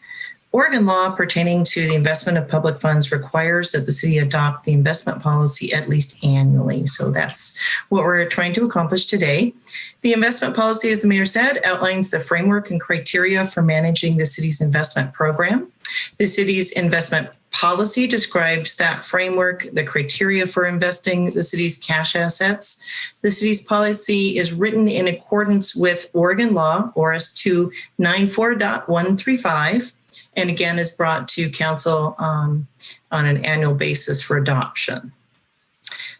Speaker 19: Oregon law pertaining to the investment of public funds requires that the city adopt the investment policy at least annually. So that's what we're trying to accomplish today. The investment policy, as the mayor said, outlines the framework and criteria for managing the city's investment program. The city's investment policy describes that framework, the criteria for investing the city's cash assets. The city's policy is written in accordance with Oregon law, ORS 294.135, and again is brought to council on an annual basis for adoption.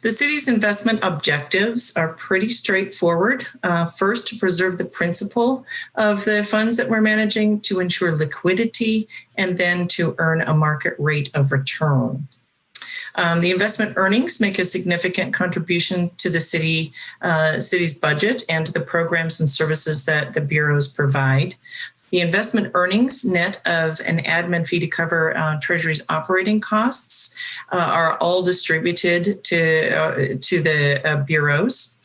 Speaker 19: The city's investment objectives are pretty straightforward. First, to preserve the principal of the funds that we're managing, to ensure liquidity, and then to earn a market rate of return. The investment earnings make a significant contribution to the city's budget and to the programs and services that the bureaus provide. The investment earnings net of an admin fee to cover Treasury's operating costs are all distributed to the bureaus.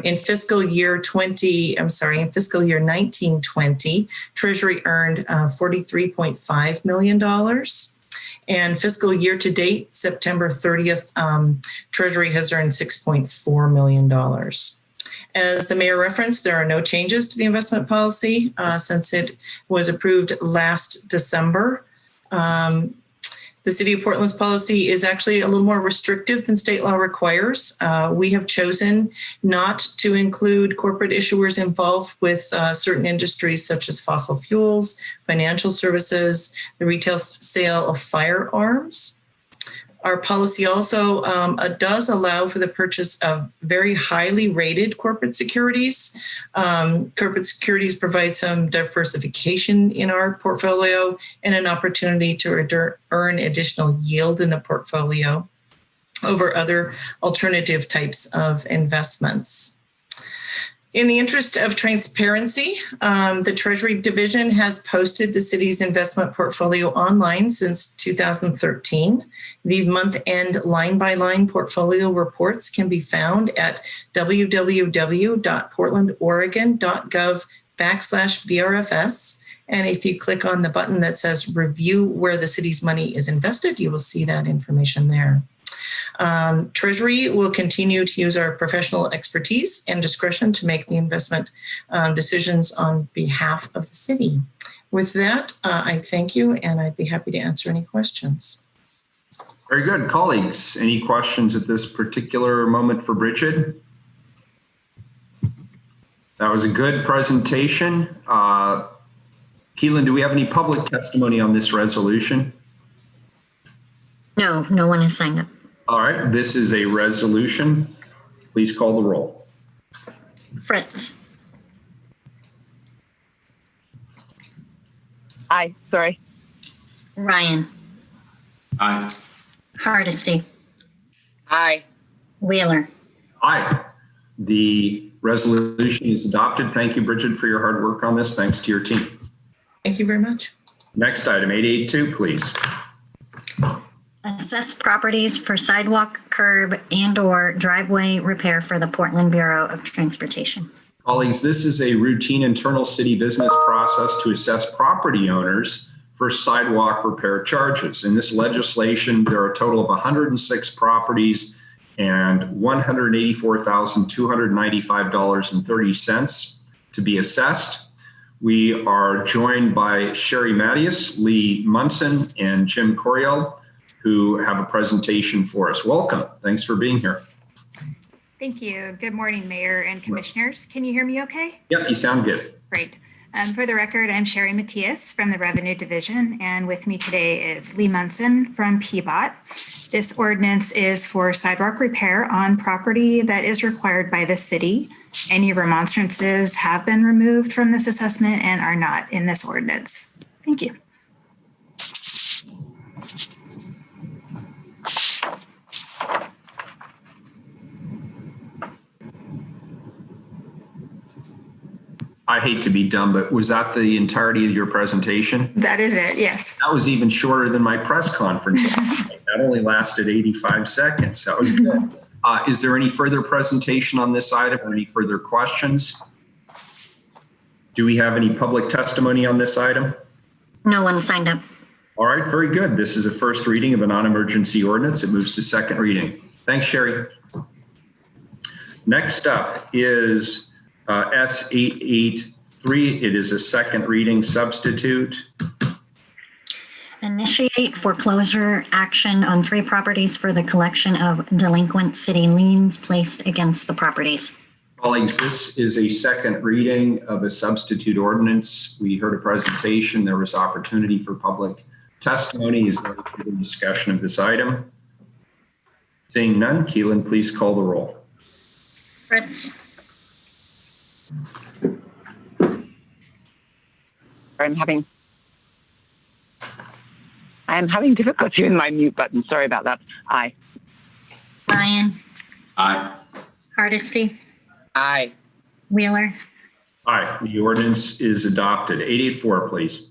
Speaker 19: In fiscal year 1920, Treasury earned $43.5 million. And fiscal year to date, September 30th, Treasury has earned $6.4 million. As the mayor referenced, there are no changes to the investment policy since it was approved last December. The City of Portland's policy is actually a little more restrictive than state law requires. We have chosen not to include corporate issuers involved with certain industries such as fossil fuels, financial services, the retail sale of firearms. Our policy also does allow for the purchase of very highly rated corporate securities. Corporate securities provide some diversification in our portfolio and an opportunity to earn additional yield in the portfolio over other alternative types of investments. In the interest of transparency, the Treasury Division has posted the city's investment portfolio online since 2013. These month-end line-by-line portfolio reports can be found at www.portlandoregon.gov/VRFS. And if you click on the button that says review where the city's money is invested, you will see that information there. Treasury will continue to use our professional expertise and discretion to make the investment decisions on behalf of the city. With that, I thank you, and I'd be happy to answer any questions.
Speaker 3: Very good. Colleagues, any questions at this particular moment for Bridget? That was a good presentation. Keelan, do we have any public testimony on this resolution?
Speaker 1: No, no one has signed up.
Speaker 3: All right, this is a resolution. Please call the roll.
Speaker 1: Fritz.
Speaker 17: Aye, sorry.
Speaker 1: Ryan.
Speaker 13: Aye.
Speaker 1: Hardesty.
Speaker 2: Aye.
Speaker 1: Wheeler.
Speaker 3: Aye. The resolution is adopted. Thank you, Bridget, for your hard work on this. Thanks to your team.
Speaker 19: Thank you very much.
Speaker 3: Next item, 882, please.
Speaker 1: Assess properties for sidewalk, curb, and/or driveway repair for the Portland Bureau of Transportation.
Speaker 3: Colleagues, this is a routine internal city business process to assess property owners for sidewalk repair charges. In this legislation, there are a total of 106 properties and $184,295.30 to be assessed. We are joined by Sherry Mattias, Lee Munson, and Jim Coriel, who have a presentation for us. Welcome. Thanks for being here.
Speaker 20: Thank you. Good morning, Mayor and Commissioners. Can you hear me okay?
Speaker 3: Yep, you sound good.
Speaker 20: Great. For the record, I'm Sherry Mattias from the Revenue Division, and with me today is Lee Munson from PBOT. This ordinance is for sidewalk repair on property that is required by the city. Any remonstrances have been removed from this assessment and are not in this ordinance. Thank you.
Speaker 3: I hate to be dumb, but was that the entirety of your presentation?
Speaker 20: That is it, yes.
Speaker 3: That was even shorter than my press conference. That only lasted 85 seconds. That was good. Is there any further presentation on this item or any further questions? Do we have any public testimony on this item?
Speaker 1: No one signed up.
Speaker 3: All right, very good. This is a first reading of a non-emergency ordinance. It moves to second reading. Thanks, Sherry. Next up is S883. It is a second reading substitute.
Speaker 1: Initiate foreclosure action on 3 properties for the collection of delinquent city liens placed against the properties.
Speaker 3: Colleagues, this is a second reading of a substitute ordinance. We heard a presentation. There was opportunity for public testimony. Is there further discussion of this item? Seeing none, Keelan, please call the roll.
Speaker 1: Fritz.
Speaker 17: I'm having difficulty with my mute button. Sorry about that. Aye.
Speaker 1: Ryan.
Speaker 13: Aye.
Speaker 1: Hardesty.
Speaker 2: Aye.
Speaker 1: Wheeler.
Speaker 3: Aye. The ordinance is adopted. 884, please.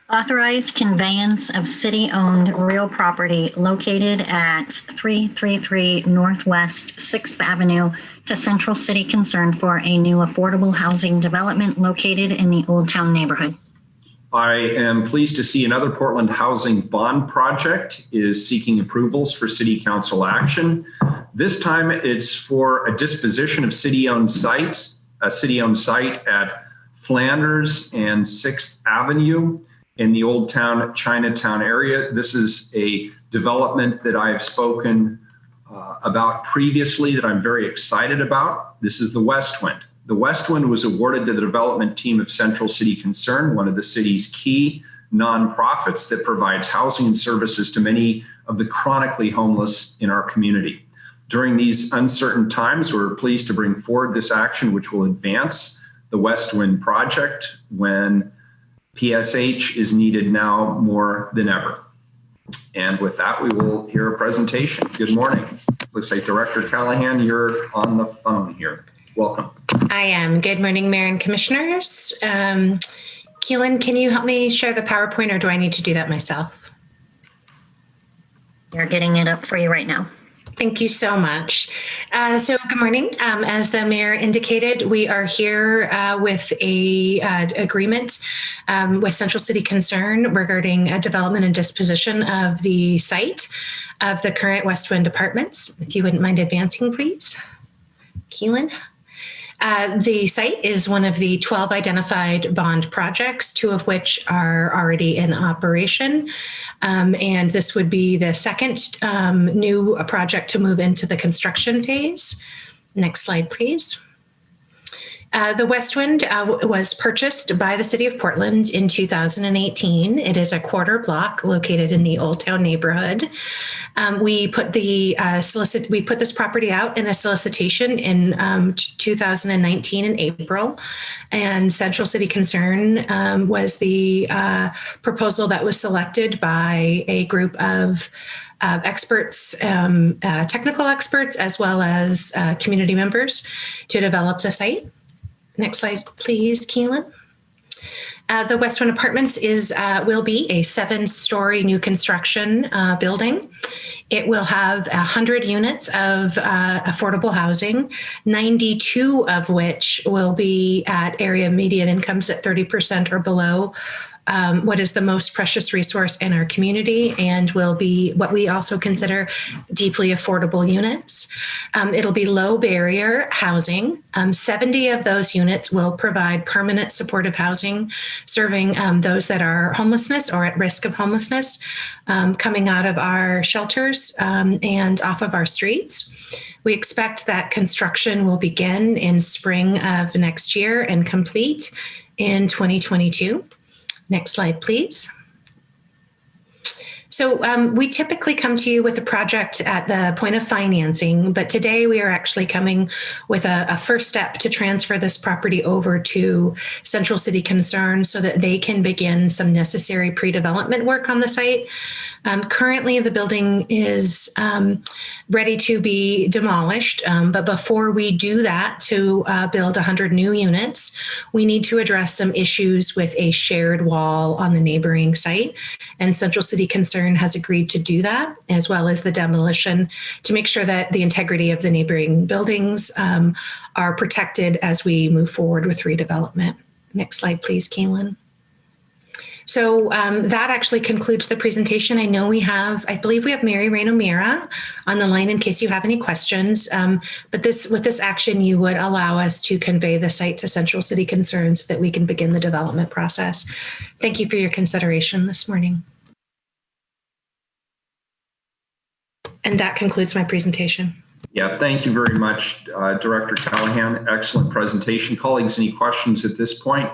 Speaker 1: Authorize conveyance of city-owned real property located at 333 Northwest 6th Avenue to Central City Concern for a new affordable housing development located in the Old Town neighborhood.
Speaker 3: I am pleased to see another Portland housing bond project is seeking approvals for city council action. This time it's for a disposition of city-owned site, a city-owned site at Flanders and 6th Avenue in the Old Town Chinatown area. This is a development that I've spoken about previously that I'm very excited about. This is the West Wind. The West Wind was awarded to the development team of Central City Concern, one of the city's key nonprofits that provides housing and services to many of the chronically homeless in our community. During these uncertain times, we're pleased to bring forward this action, which will advance the West Wind project when PSH is needed now more than ever. And with that, we will hear a presentation. Good morning. Looks like Director Callahan, you're on the phone here. Welcome.
Speaker 21: I am. Good morning, Mayor and Commissioners. Keelan, can you help me share the PowerPoint, or do I need to do that myself?
Speaker 1: They're getting it up for you right now.
Speaker 21: Thank you so much. So good morning. As the mayor indicated, we are here with a agreement with Central City Concern regarding a development and disposition of the site of the current West Wind apartments. If you wouldn't mind advancing, please. Keelan. The site is one of the 12 identified bond projects, 2 of which are already in operation. And this would be the second new project to move into the construction phase. Next slide, please. The West Wind was purchased by the City of Portland in 2018. It is a quarter block located in the Old Town neighborhood. We put this property out in a solicitation in 2019 in April, and Central City Concern was the proposal that was selected by a group of experts, technical experts, as well as community members to develop the site. Next slide, please, Keelan. The West Wind Apartments will be a 7-story new construction building. It will have 100 units of affordable housing, 92 of which will be at area median incomes at 30% or below what is the most precious resource in our community, and will be what we also consider deeply affordable units. It'll be low barrier housing. 70 of those units will provide permanent supportive housing, serving those that are homelessness or at risk of homelessness, coming out of our shelters and off of our streets. We expect that construction will begin in spring of next year and complete in 2022. Next slide, please. So we typically come to you with a project at the point of financing, but today we are actually coming with a first step to transfer this property over to Central City Concern so that they can begin some necessary pre-development work on the site. Currently, the building is ready to be demolished, but before we do that to build 100 new units, we need to address some issues with a shared wall on the neighboring site. And Central City Concern has agreed to do that, as well as the demolition, to make sure that the integrity of the neighboring buildings are protected as we move forward with redevelopment. Next slide, please, Kaylin. So that actually concludes the presentation. I believe we have Mary Rain O'Meara on the line in case you have any questions. But with this action, you would allow us to convey the site to Central City Concern so that we can begin the development process. Thank you for your consideration this morning. And that concludes my presentation.
Speaker 3: Yeah, thank you very much, Director Callahan. Excellent presentation. Colleagues, any questions at this point?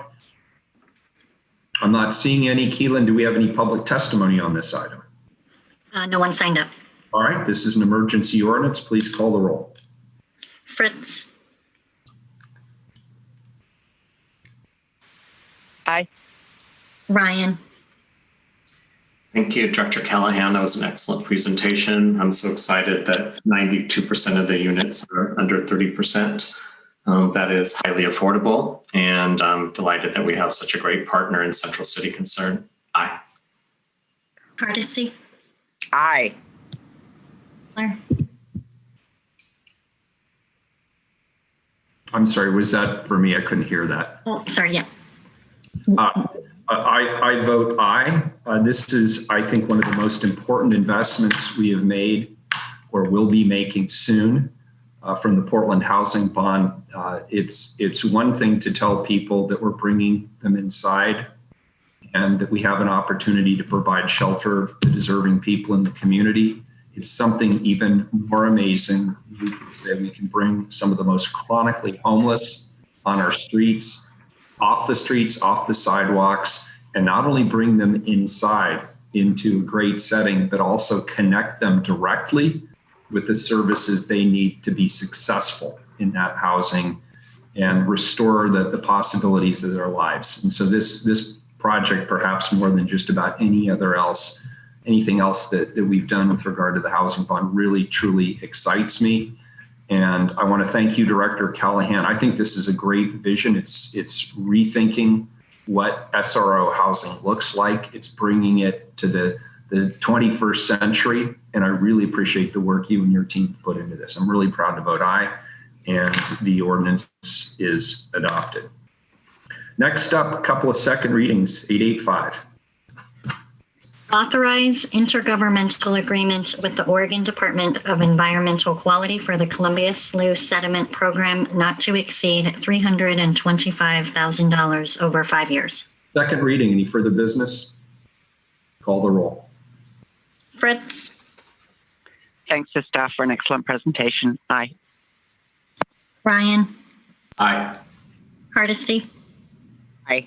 Speaker 3: I'm not seeing any. Keelan, do we have any public testimony on this item?
Speaker 1: No one signed up.
Speaker 3: All right, this is an emergency ordinance. Please call the roll.
Speaker 1: Fritz.
Speaker 17: Aye.
Speaker 1: Ryan.
Speaker 4: Thank you, Director Callahan. That was an excellent presentation. I'm so excited that 92% of the units are under 30%. That is highly affordable, and I'm delighted that we have such a great partner in Central City Concern. Aye.
Speaker 1: Hardesty.
Speaker 2: Aye.
Speaker 1: Miller.
Speaker 3: I'm sorry, was that for me? I couldn't hear that.
Speaker 1: Oh, sorry, yeah.
Speaker 3: I vote aye. This is, I think, one of the most important investments we have made or will be making soon from the Portland Housing Bond. It's one thing to tell people that we're bringing them inside and that we have an opportunity to provide shelter to deserving people in the community. It's something even more amazing. You can say we can bring some of the most chronically homeless on our streets, off the sidewalks, and not only bring them inside into a great setting, but also connect them directly with the services they need to be successful in that housing and restore the possibilities of their lives. And so this project, perhaps more than just about anything else that we've done with regard to the housing bond, really truly excites me. And I want to thank you, Director Callahan. I think this is a great vision. It's rethinking what SRO housing looks like. It's bringing it to the 21st century. And I really appreciate the work you and your team have put into this. I'm really proud to vote aye, and the ordinance is adopted. Next up, a couple of second readings, 885.
Speaker 1: Authorize intergovernmental agreement with the Oregon Department of Environmental Quality for the Columbia Slough Sediment Program not to exceed $325,000 over 5 years.
Speaker 3: Second reading, any further business? Call the roll.
Speaker 1: Fritz.
Speaker 17: Thanks to staff for an excellent presentation. Aye.
Speaker 1: Ryan.
Speaker 4: Aye.
Speaker 1: Hardesty.
Speaker 2: Aye.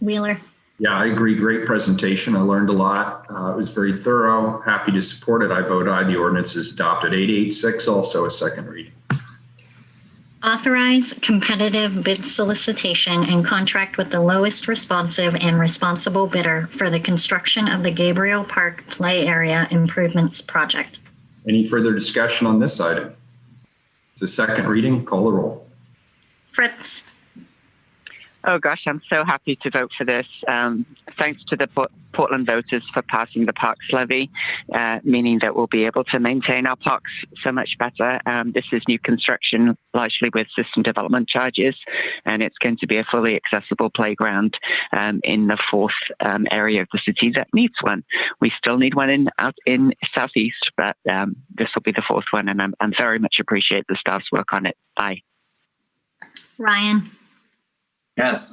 Speaker 1: Wheeler.
Speaker 3: Yeah, I agree. Great presentation. I learned a lot. It was very thorough. Happy to support it. I vote aye. The ordinance is adopted. 886, also a second reading.
Speaker 1: Authorize competitive bid solicitation and contract with the lowest responsive and responsible bidder for the construction of the Gabriel Park Play Area Improvements Project.
Speaker 3: Any further discussion on this item? It's a second reading. Call the roll.
Speaker 1: Fritz.
Speaker 17: Oh gosh, I'm so happy to vote for this. Thanks to the Portland voters for passing the parks levy, meaning that we'll be able to maintain our parks so much better. This is new construction, largely with system development charges, and it's going to be a fully accessible playground in the fourth area of the city that needs one. We still need one out in Southeast, but this will be the fourth one, and I'm very much appreciate the staff's work on it. Aye.
Speaker 1: Ryan.
Speaker 4: Yes,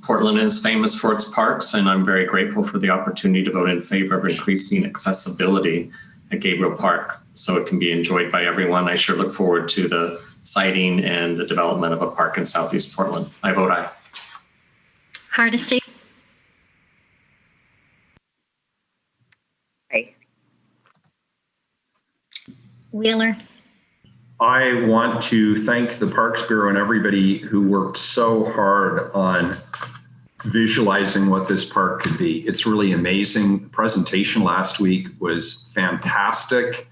Speaker 4: Portland is famous for its parks, and I'm very grateful for the opportunity to vote in favor of increasing accessibility at Gabriel Park so it can be enjoyed by everyone. I sure look forward to the siting and the development of a park in Southeast Portland. I vote aye.
Speaker 1: Hardesty.
Speaker 2: Aye.
Speaker 1: Wheeler.
Speaker 3: I want to thank the Parks Bureau and everybody who worked so hard on visualizing what this park could be. It's really amazing. The presentation last week was fantastic.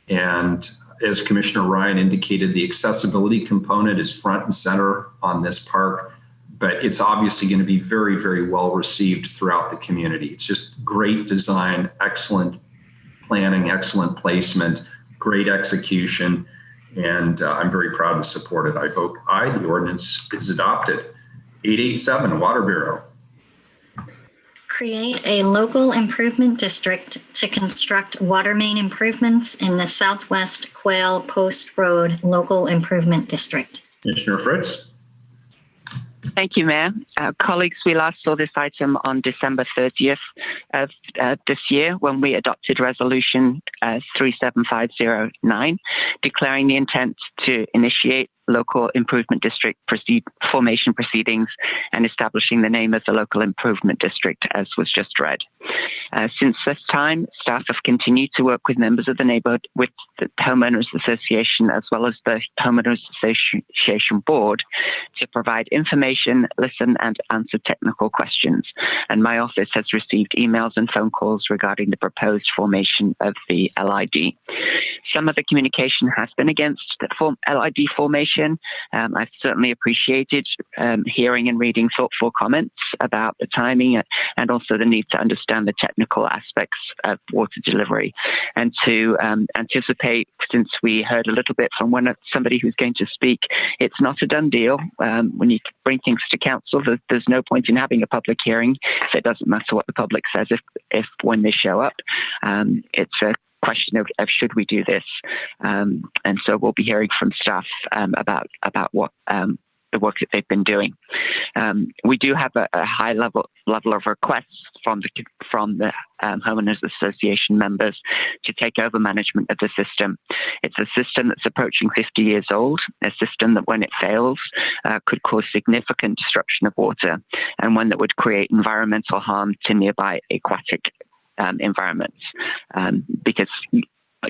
Speaker 3: And as Commissioner Ryan indicated, the accessibility component is front and center on this park, but it's obviously going to be very, very well received throughout the community. It's just great design, excellent planning, excellent placement, great execution, and I'm very proud to support it. I vote aye. The ordinance is adopted. 887, Water Bureau.
Speaker 1: Create a local improvement district to construct water main improvements in the Southwest Quail Post Road Local Improvement District.
Speaker 3: Commissioner Fritz.
Speaker 17: Thank you, Mayor. Colleagues, we last saw this item on December 30th of this year when we adopted Resolution 37509, declaring the intent to initiate local improvement district formation proceedings and establishing the name of the local improvement district, as was just read. Since this time, staff have continued to work with members of the neighborhood, with the Homeowners Association, as well as the Homeowners Association Board, to provide information, listen, and answer technical questions. And my office has received emails and phone calls regarding the proposed formation of the LID. Some of the communication has been against the LID formation. I've certainly appreciated hearing and reading thoughtful comments about the timing and also the need to understand the technical aspects of water delivery, and to anticipate, since we heard a little bit from somebody who's going to speak, it's not a done deal. When you bring things to council, there's no point in having a public hearing. So it doesn't matter what the public says if when they show up. It's a question of should we do this, and so we'll be hearing from staff about what the work that they've been doing. We do have a high level of requests from the Homeowners Association members to take over management of the system. It's a system that's approaching 50 years old, a system that when it fails could cause significant disruption of water, and one that would create environmental harm to nearby aquatic environments, because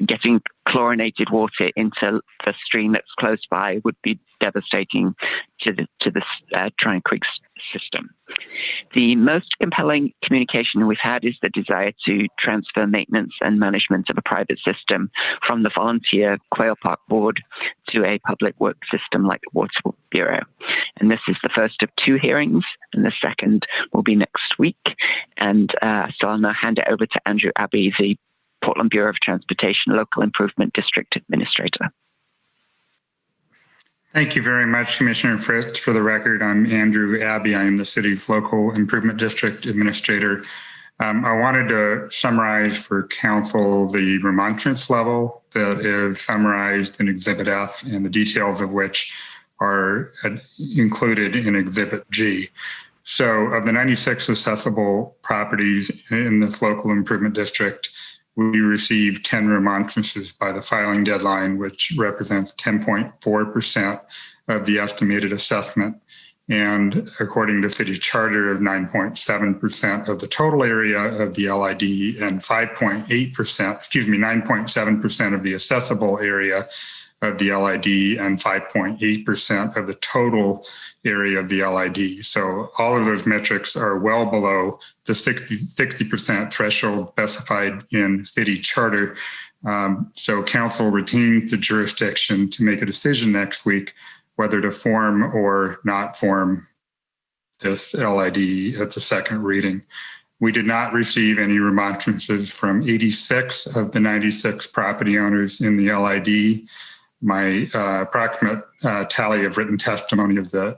Speaker 17: getting chlorinated water into the stream that's close by would be devastating to the Trine Creek system. The most compelling communication we've had is the desire to transfer maintenance and management of a private system from the volunteer Quail Park Board to a public work system like the Water Bureau. And this is the first of two hearings, and the second will be next week. And so I'll now hand it over to Andrew Abbey, the Portland Bureau of Transportation Local Improvement District Administrator.
Speaker 6: Thank you very much, Commissioner Fritz. For the record, I'm Andrew Abbey. I am the city's Local Improvement District Administrator. I wanted to summarize for council the remonstrance level that is summarized in Exhibit F, and the details of which are included in Exhibit G. So of the 96 accessible properties in this local improvement district, we received 10 remonstrances by the filing deadline, which represents 10.4% of the estimated assessment. And according to city charter, of 9.7% of the total area of the LID and 9.7% of the accessible area of the LID and 5.8% of the total area of the LID. So all of those metrics are well below the 60% threshold specified in city charter. So council retains the jurisdiction to make a decision next week whether to form or not form this LID at the second reading. We did not receive any remonstrances from 86 of the 96 property owners in the LID. My approximate tally of written testimony of the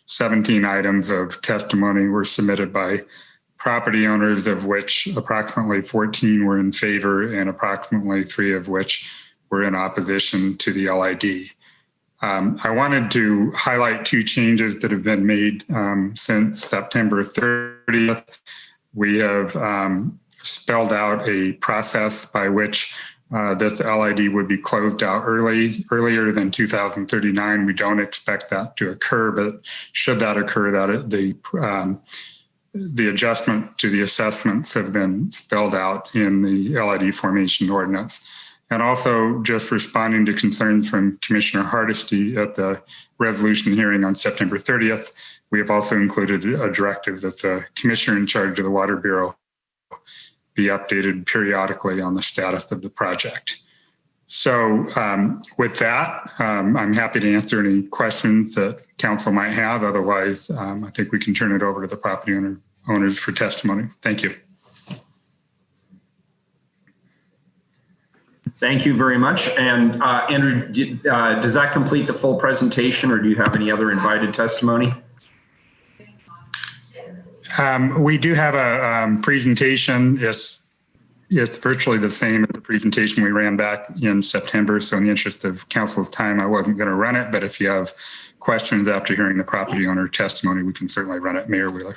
Speaker 6: 17 items of testimony were submitted by property owners, of which approximately 14 were in favor and approximately 3 of which were in opposition to the LID. I wanted to highlight 2 changes that have been made since September 30th. We have spelled out a process by which this LID would be closed out earlier than 2039. We don't expect that to occur, but should that occur, that the adjustment to the assessments have been spelled out in the LID formation ordinance. And also just responding to concerns from Commissioner Hardesty at the resolution hearing on September 30th, we have also included a directive that the commissioner in charge of the Water Bureau be updated periodically on the status of the project. So with that, I'm happy to answer any questions that council might have. Otherwise, I think we can turn it over to the property owners for testimony. Thank you.
Speaker 3: Thank you very much. And Andrew, does that complete the full presentation, or do you have any other invited testimony?
Speaker 6: We do have a presentation. It's virtually the same as the presentation we ran back in September. So in the interest of council's time, I wasn't going to run it. But if you have questions after hearing the property owner testimony, we can certainly run it. Mayor Wheeler.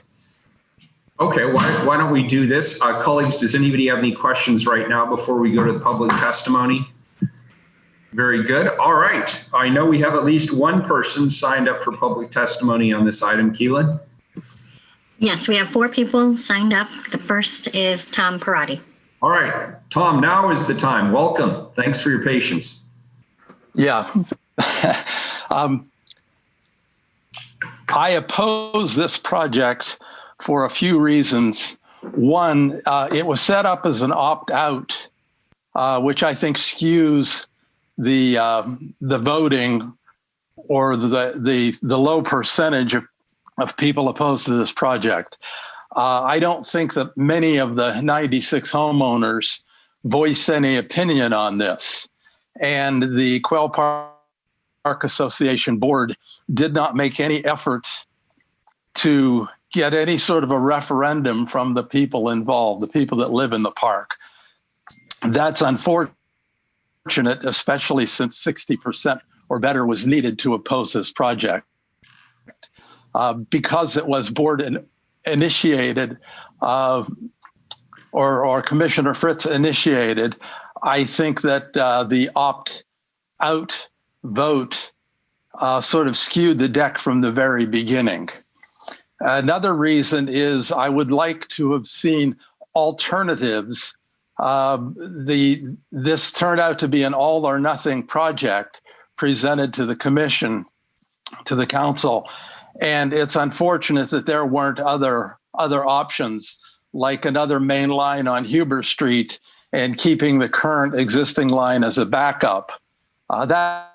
Speaker 3: Okay, why don't we do this? Colleagues, does anybody have any questions right now before we go to the public testimony? Very good. All right. I know we have at least one person signed up for public testimony on this item. Keelan?
Speaker 1: Yes, we have 4 people signed up. The first is Tom Parati.
Speaker 3: All right, Tom, now is the time. Welcome. Thanks for your patience.
Speaker 18: Yeah. I oppose this project for a few reasons. One, it was set up as an opt-out, which I think skews the voting or the low percentage of people opposed to this project. I don't think that many of the 96 homeowners voiced any opinion on this. And the Quail Park Association board did not make any effort to get any sort of a referendum from the people involved, the people that live in the park. That's unfortunate, especially since 60% or better was needed to oppose this project. Because it was board initiated, or Commissioner Fritz initiated, I think that the opt-out vote sort of skewed the deck from the very beginning. Another reason is I would like to have seen alternatives. This turned out to be an all or nothing project presented to the commission, to the council. And it's unfortunate that there weren't other options, like another main line on Huber Street and keeping the current existing line as a backup. That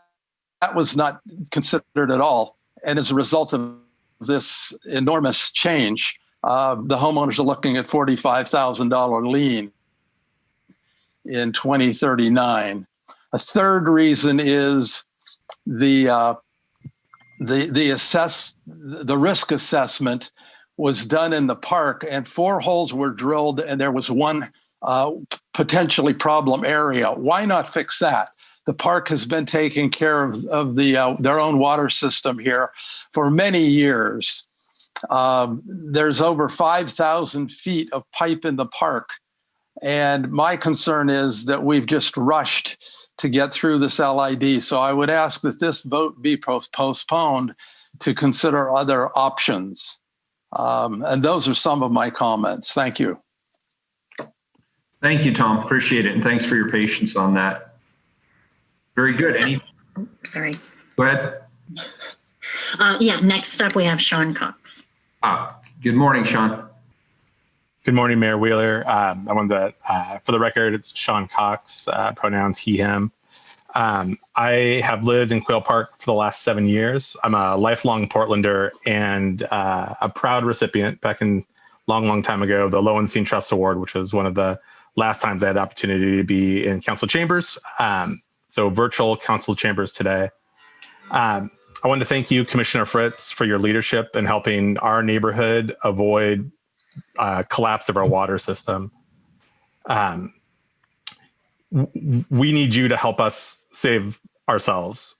Speaker 18: was not considered at all. And as a result of this enormous change, the homeowners are looking at $45,000 lien in 2039. A third reason is the risk assessment was done in the park, and 4 holes were drilled, and there was one potentially problem area. Why not fix that? The park has been taking care of their own water system here for many years. There's over 5,000 feet of pipe in the park. And my concern is that we've just rushed to get through this LID. So I would ask that this vote be postponed to consider other options. And those are some of my comments. Thank you.
Speaker 3: Thank you, Tom. Appreciate it. And thanks for your patience on that. Very good.
Speaker 1: Sorry.
Speaker 3: Go ahead.
Speaker 1: Yeah, next up we have Sean Cox.
Speaker 3: Good morning, Sean.
Speaker 7: Good morning, Mayor Wheeler. I wanted to, for the record, it's Sean Cox, pronouns he, him. I have lived in Quail Park for the last 7 years. I'm a lifelong Portlander and a proud recipient back in long time ago of the Lowenstein Trust Award, which was one of the last times I had the opportunity to be in council chambers. So virtual council chambers today. I want to thank you, Commissioner Fritz, for your leadership in helping our neighborhood avoid collapse of our water system. We need you to help us save ourselves.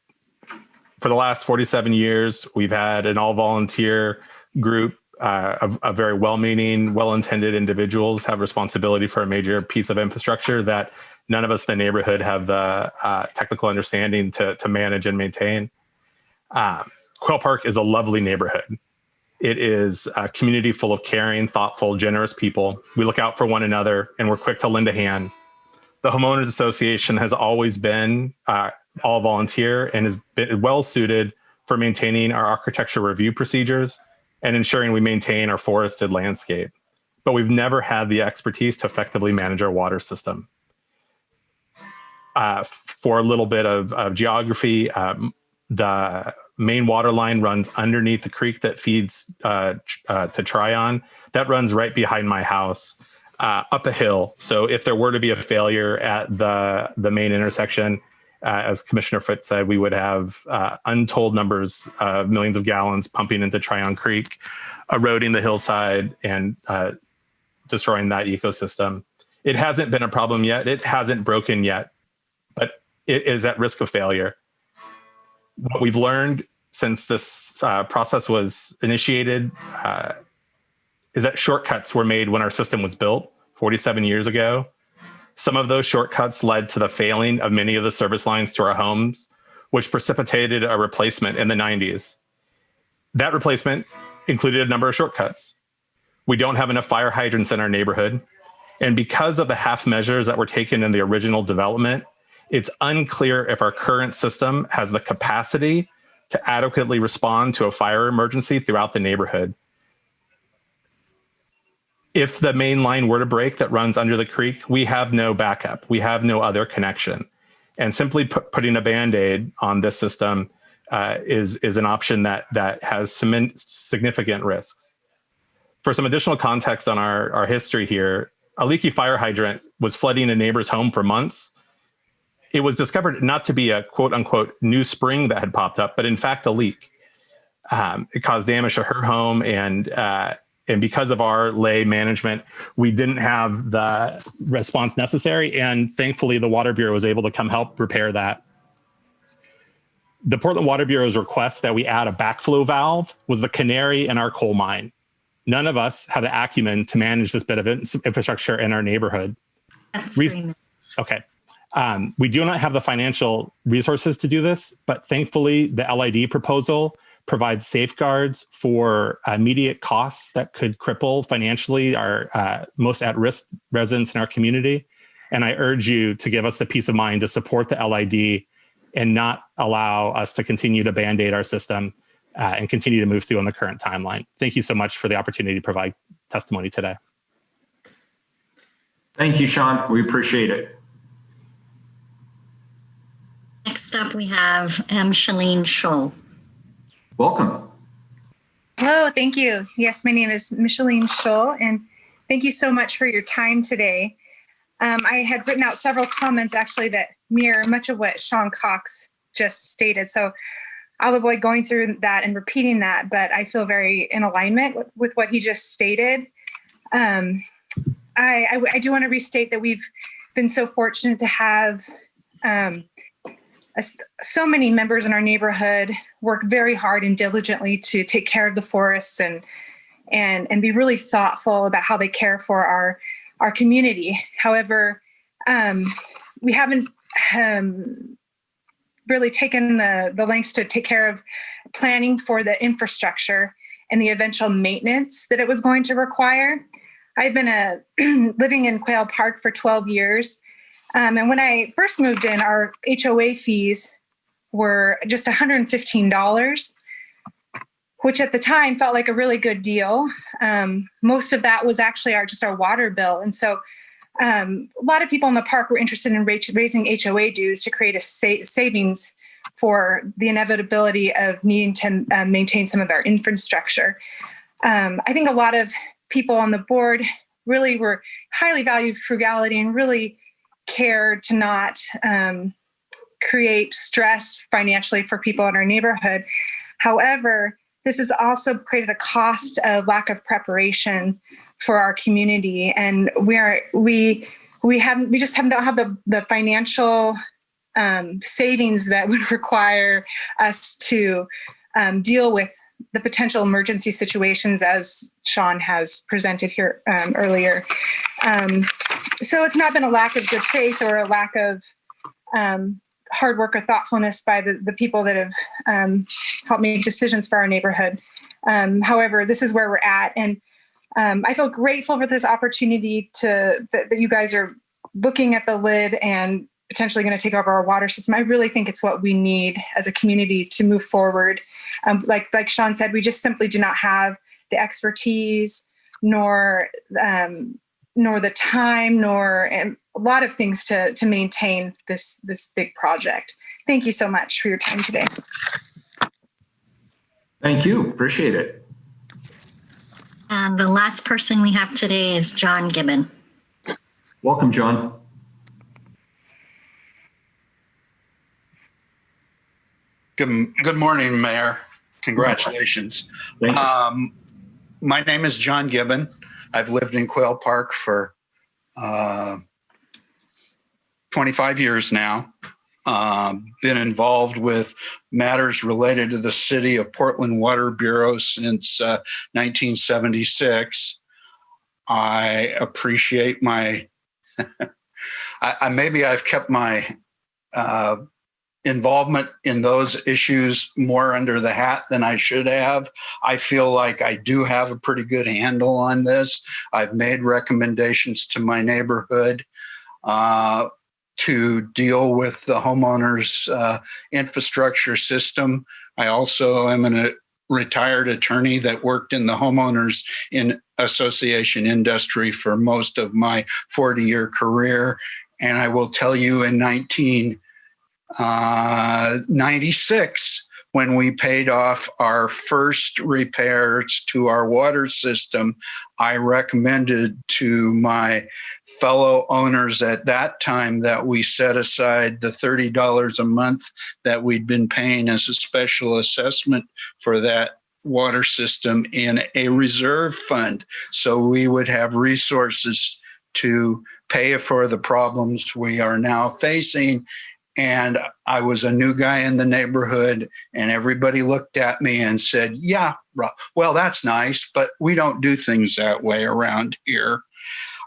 Speaker 7: For the last 47 years, we've had an all-volunteer group of very well-meaning, well-intended individuals have responsibility for a major piece of infrastructure that none of us in the neighborhood have the technical understanding to manage and maintain. Quail Park is a lovely neighborhood. It is a community full of caring, thoughtful, generous people. We look out for one another and we're quick to lend a hand. The homeowners association has always been all volunteer and has been well suited for maintaining our architecture review procedures and ensuring we maintain our forested landscape. But we've never had the expertise to effectively manage our water system. For a little bit of geography, the main water line runs underneath the creek that feeds to Tryon. That runs right behind my house, up a hill. So if there were to be a failure at the main intersection, as Commissioner Fritz said, we would have untold numbers of millions of gallons pumping into Tryon Creek, eroding the hillside and destroying that ecosystem. It hasn't been a problem yet. It hasn't broken yet, but it is at risk of failure. What we've learned since this process was initiated is that shortcuts were made when our system was built 47 years ago. Some of those shortcuts led to the failing of many of the service lines to our homes, which precipitated a replacement in the 90s. That replacement included a number of shortcuts. We don't have enough fire hydrants in our neighborhood. And because of the half measures that were taken in the original development, it's unclear if our current system has the capacity to adequately respond to a fire emergency throughout the neighborhood. If the main line were to break that runs under the creek, we have no backup. We have no other connection. And simply putting a Band-Aid on this system is an option that has some significant risks. For some additional context on our history here, a leaky fire hydrant was flooding a neighbor's home for months. It was discovered not to be a quote unquote new spring that had popped up, but in fact a leak. It caused damage to her home, and because of our lay management, we didn't have the response necessary. And thankfully, the Water Bureau was able to come help repair that. The Portland Water Bureau's request that we add a backflow valve was the canary in our coal mine. None of us had the acumen to manage this bit of infrastructure in our neighborhood. Okay. We do not have the financial resources to do this, but thankfully the LID proposal provides safeguards for immediate costs that could cripple financially our most at-risk residents in our community. And I urge you to give us the peace of mind to support the LID and not allow us to continue to Band-Aid our system and continue to move through on the current timeline. Thank you so much for the opportunity to provide testimony today.
Speaker 3: Thank you, Sean. We appreciate it.
Speaker 1: Next up, we have Shalene Scholl.
Speaker 3: Welcome.
Speaker 8: Hello, thank you. Yes, my name is Micheline Scholl, and thank you so much for your time today. I had written out several comments actually that mirror much of what Sean Cox just stated. So I'll avoid going through that and repeating that, but I feel very in alignment with what he just stated. I do want to restate that we've been so fortunate to have so many members in our neighborhood work very hard and diligently to take care of the forests and be really thoughtful about how they care for our community. However, we haven't really taken the lengths to take care of planning for the infrastructure and the eventual maintenance that it was going to require. I've been living in Quail Park for 12 years. And when I first moved in, our HOA fees were just $115, which at the time felt like a really good deal. Most of that was actually just our water bill. And so a lot of people in the park were interested in raising HOA dues to create a savings for the inevitability of needing to maintain some of our infrastructure. I think a lot of people on the board really were highly valued frugality and really cared to not create stress financially for people in our neighborhood. However, this has also created a cost of lack of preparation for our community, and we just don't have the financial savings that would require us to deal with the potential emergency situations as Sean has presented here earlier. So it's not been a lack of good faith or a lack of hard work or thoughtfulness by the people that have helped make decisions for our neighborhood. However, this is where we're at. And I feel grateful for this opportunity that you guys are looking at the lid and potentially going to take over our water system. I really think it's what we need as a community to move forward. Like Sean said, we just simply do not have the expertise, nor the time, nor a lot of things to maintain this big project. Thank you so much for your time today.
Speaker 3: Thank you. Appreciate it.
Speaker 1: And the last person we have today is John Gibbon.
Speaker 3: Welcome, John.
Speaker 9: Good morning, Mayor. Congratulations. My name is John Gibbon. I've lived in Quail Park for 25 years now. Been involved with matters related to the City of Portland Water Bureau since 1976. I appreciate my, maybe I've kept my involvement in those issues more under the hat than I should have. I feel like I do have a pretty good handle on this. I've made recommendations to my neighborhood to deal with the homeowners' infrastructure system. I also am a retired attorney that worked in the homeowners association industry for most of my 40-year career. And I will tell you, in 1996, when we paid off our first repairs to our water system, I recommended to my fellow owners at that time that we set aside the $30 a month that we'd been paying as a special assessment for that water system in a reserve fund, so we would have resources to pay for the problems we are now facing. And I was a new guy in the neighborhood, and everybody looked at me and said, yeah, well, that's nice, but we don't do things that way around here.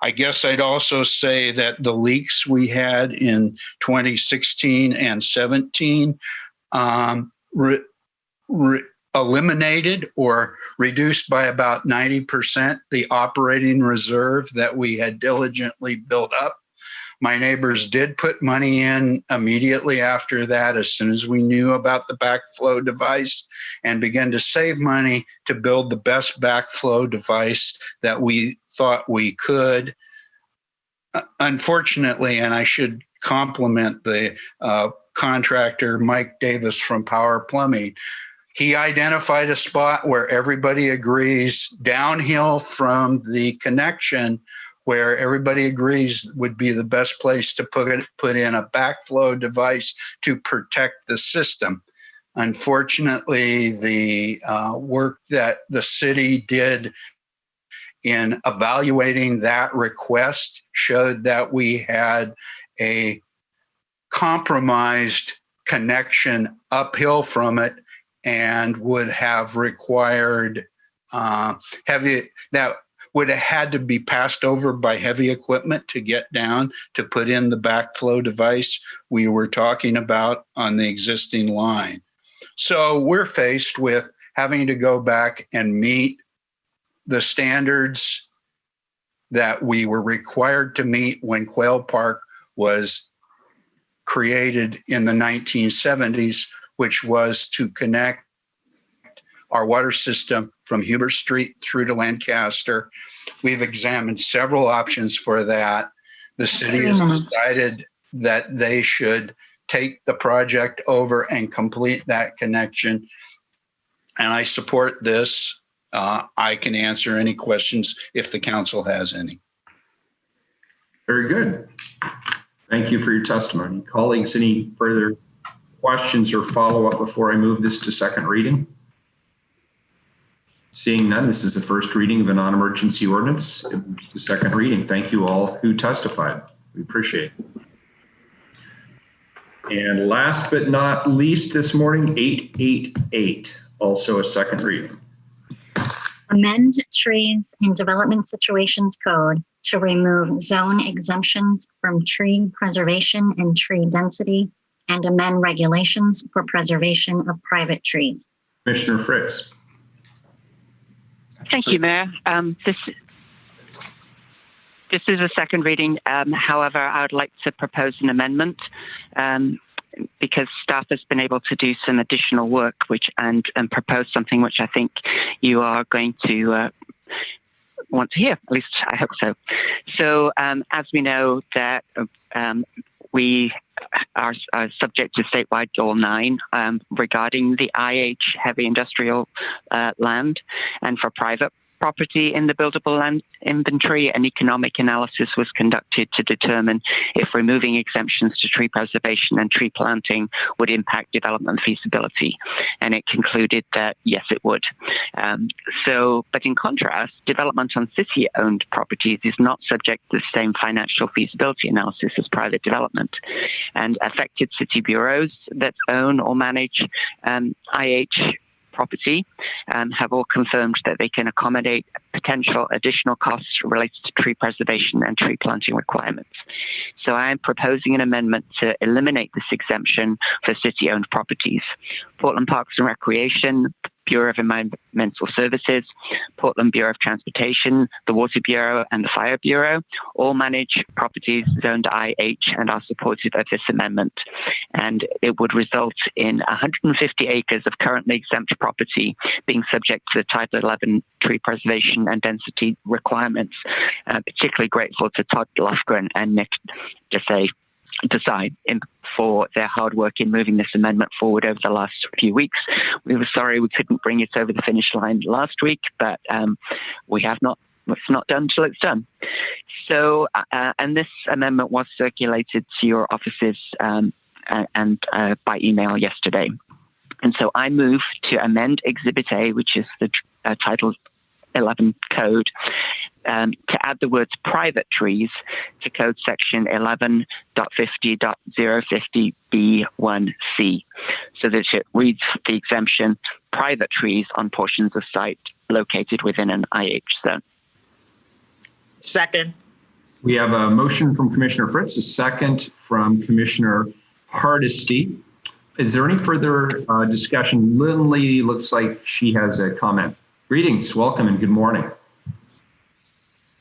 Speaker 9: I guess I'd also say that the leaks we had in 2016 and 17 eliminated or reduced by about 90% the operating reserve that we had diligently built up. My neighbors did put money in immediately after that, as soon as we knew about the backflow device, and began to save money to build the best backflow device that we thought we could. Unfortunately, and I should compliment the contractor, Mike Davis from Power Plumbing, he identified a spot where everybody agrees downhill from the connection, where everybody agrees would be the best place to put in a backflow device to protect the system. Unfortunately, the work that the city did in evaluating that request showed that we had a compromised connection uphill from it, and would have required would have had to be passed over by heavy equipment to get down to put in the backflow device we were talking about on the existing line. So we're faced with having to go back and meet the standards that we were required to meet when Quail Park was created in the 1970s, which was to connect our water system from Huber Street through to Lancaster. We've examined several options for that. The city has decided that they should take the project over and complete that connection. And I support this. I can answer any questions if the council has any.
Speaker 3: Very good. Thank you for your testimony. Colleagues, any further questions or follow-up before I move this to second reading? Seeing none, this is the first reading of a non-emergency ordinance. The second reading. Thank you all who testified. We appreciate it. And last but not least this morning, 888, also a second reading.
Speaker 1: Amend Trees and Development Situations Code to remove zone exemptions from tree preservation and tree density, and amend regulations for preservation of private trees.
Speaker 3: Commissioner Fritz.
Speaker 17: Thank you, Mayor. This is a second reading. However, I would like to propose an amendment because staff has been able to do some additional work and propose something which I think you are going to want to hear. At least I hope so. So as we know that we are subject to statewide Goal 9 regarding the IH heavy industrial land, and for private property in the buildable land inventory, an economic analysis was conducted to determine if removing exemptions to tree preservation and tree planting would impact development feasibility. And it concluded that yes, it would. But in contrast, development on city-owned properties is not subject to the same financial feasibility analysis as private development. And affected city bureaus that own or manage IH property have all confirmed that they can accommodate potential additional costs related to tree preservation and tree planting requirements. So I am proposing an amendment to eliminate this exemption for city-owned properties. Portland Parks and Recreation, Bureau of Environmental Services, Portland Bureau of Transportation, the Water Bureau, and the Fire Bureau all manage properties zoned IH and are supportive of this amendment. And it would result in 150 acres of currently exempt property being subject to the Title 11 tree preservation and density requirements. Particularly grateful to Todd Lofgren and Nick Desai for their hard work in moving this amendment forward over the last few weeks. We were sorry we couldn't bring it over the finish line last week, but we have not. It's not done till it's done. So, and this amendment was circulated to your offices and by email yesterday. And so I move to amend Exhibit A, which is the Title 11 code, to add the words private trees to code section 11.50.050B1C, so that it reads the exemption private trees on portions of site located within an IH zone.
Speaker 2: Second.
Speaker 3: We have a motion from Commissioner Fritz, a second from Commissioner Hardesty. Is there any further discussion? Lindley looks like she has a comment. Greetings, welcome, and good morning.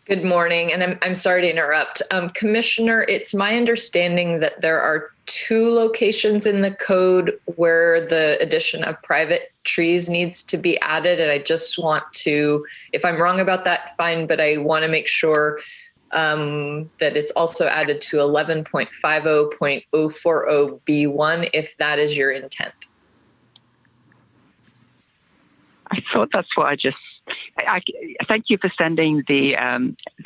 Speaker 10: Good morning, and I'm sorry to interrupt. Commissioner, it's my understanding that there are 2 locations in the code where the addition of private trees needs to be added, and I just want to, if I'm wrong about that, fine, but I want to make sure that it's also added to 11.50.040B1 if that is your intent.
Speaker 17: I thought that's what I thank you for sending the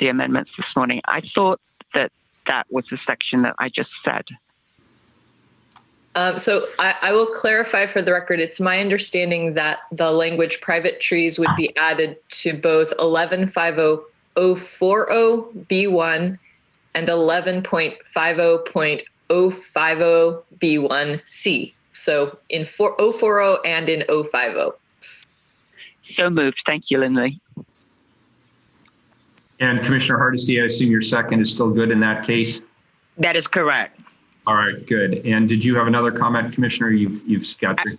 Speaker 17: amendments this morning. I thought that was the section that I just said.
Speaker 10: So I will clarify for the record. It's my understanding that the language private trees would be added to both 11.50.040B1 and 11.50.050B1C. So in 040 and in 050.
Speaker 17: So moved. Thank you, Lindley.
Speaker 3: And Commissioner Hardesty, I assume your second is still good in that case?
Speaker 2: That is correct.
Speaker 3: All right, good. And did you have another comment, Commissioner? You've got your...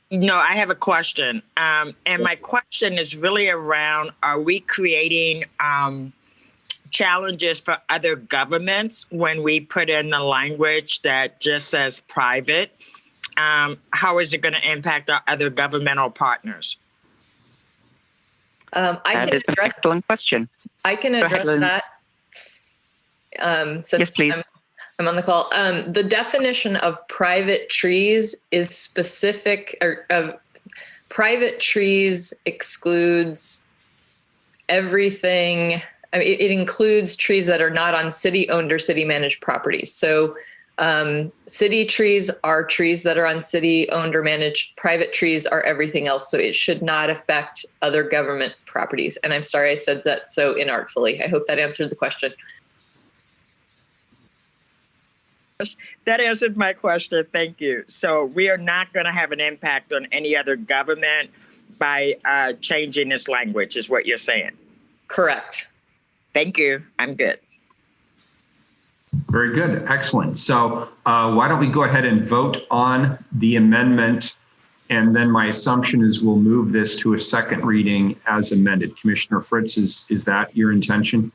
Speaker 2: No, I have a question. And my question is really around, are we creating challenges for other governments when we put in the language that just says private? How is it going to impact our other governmental partners?
Speaker 10: I can address,
Speaker 17: excellent question.
Speaker 10: I can address that since
Speaker 17: yes,
Speaker 10: I'm on the call. The definition of private trees is specific, or private trees excludes everything. I mean, it includes trees that are not on city-owned or city-managed properties. So city trees are trees that are on city-owned or managed. Private trees are everything else. So it should not affect other government properties. And I'm sorry I said that so inartfully. I hope that answered the question.
Speaker 2: That answered my question. Thank you. So we are not going to have an impact on any other government by changing this language, is what you're saying?
Speaker 10: Correct.
Speaker 2: Thank you. I'm good.
Speaker 3: Very good. Excellent. So why don't we go ahead and vote on the amendment, and then my assumption is we'll move this to a second reading as amended. Commissioner Fritz, is that your intention?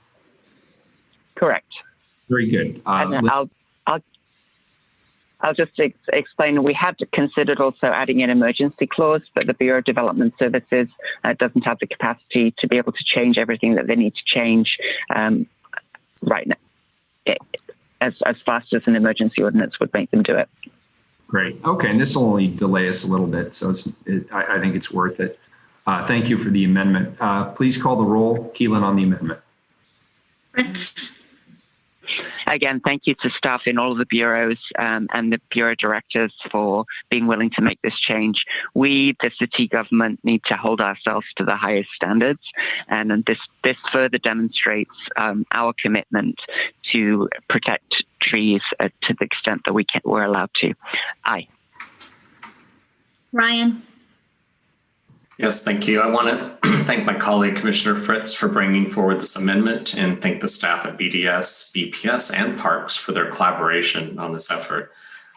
Speaker 17: Correct.
Speaker 3: Very good.
Speaker 17: And I'll just explain. We had considered also adding an emergency clause, but the Bureau of Development Services doesn't have the capacity to be able to change everything that they need to change right now, as fast as an emergency ordinance would make them do it.
Speaker 3: Great. Okay, and this will only delay us a little bit, so I think it's worth it. Thank you for the amendment. Please call the roll. Keelan on the amendment.
Speaker 1: Fritz.
Speaker 17: Again, thank you to staff in all of the bureaus and the bureau directors for being willing to make this change. We, the city government, need to hold ourselves to the highest standards, and this further demonstrates our commitment to protect trees to the extent that we're allowed to. Aye.
Speaker 1: Ryan.
Speaker 4: Yes, thank you. I want to thank my colleague, Commissioner Fritz, for bringing forward this amendment, and thank the staff at BDS, BPS, and Parks for their collaboration on this effort.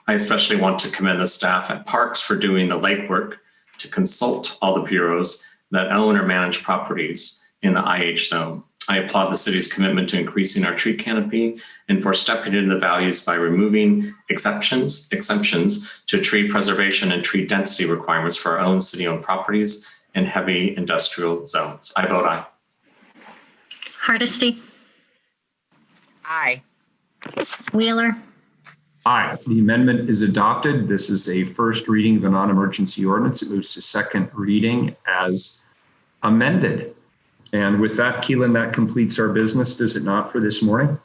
Speaker 4: I especially want to commend the staff at Parks for doing the legwork to consult all the bureaus that own or manage properties in the IH zone. I applaud the city's commitment to increasing our tree canopy and for stepping into the values by removing exemptions to tree preservation and tree density requirements for our own city-owned properties and heavy industrial zones. I vote aye.
Speaker 1: Hardesty.
Speaker 2: Aye.
Speaker 1: Wheeler.
Speaker 3: Aye. The amendment is adopted. This is a first reading of a non-emergency ordinance. It moves to second reading as amended. And with that, Keelan, that completes our business, does it not, for this morning?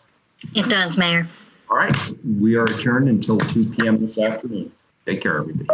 Speaker 1: It does, Mayor.
Speaker 3: All right. We are adjourned until 2 p.m. this afternoon. Take care, everybody.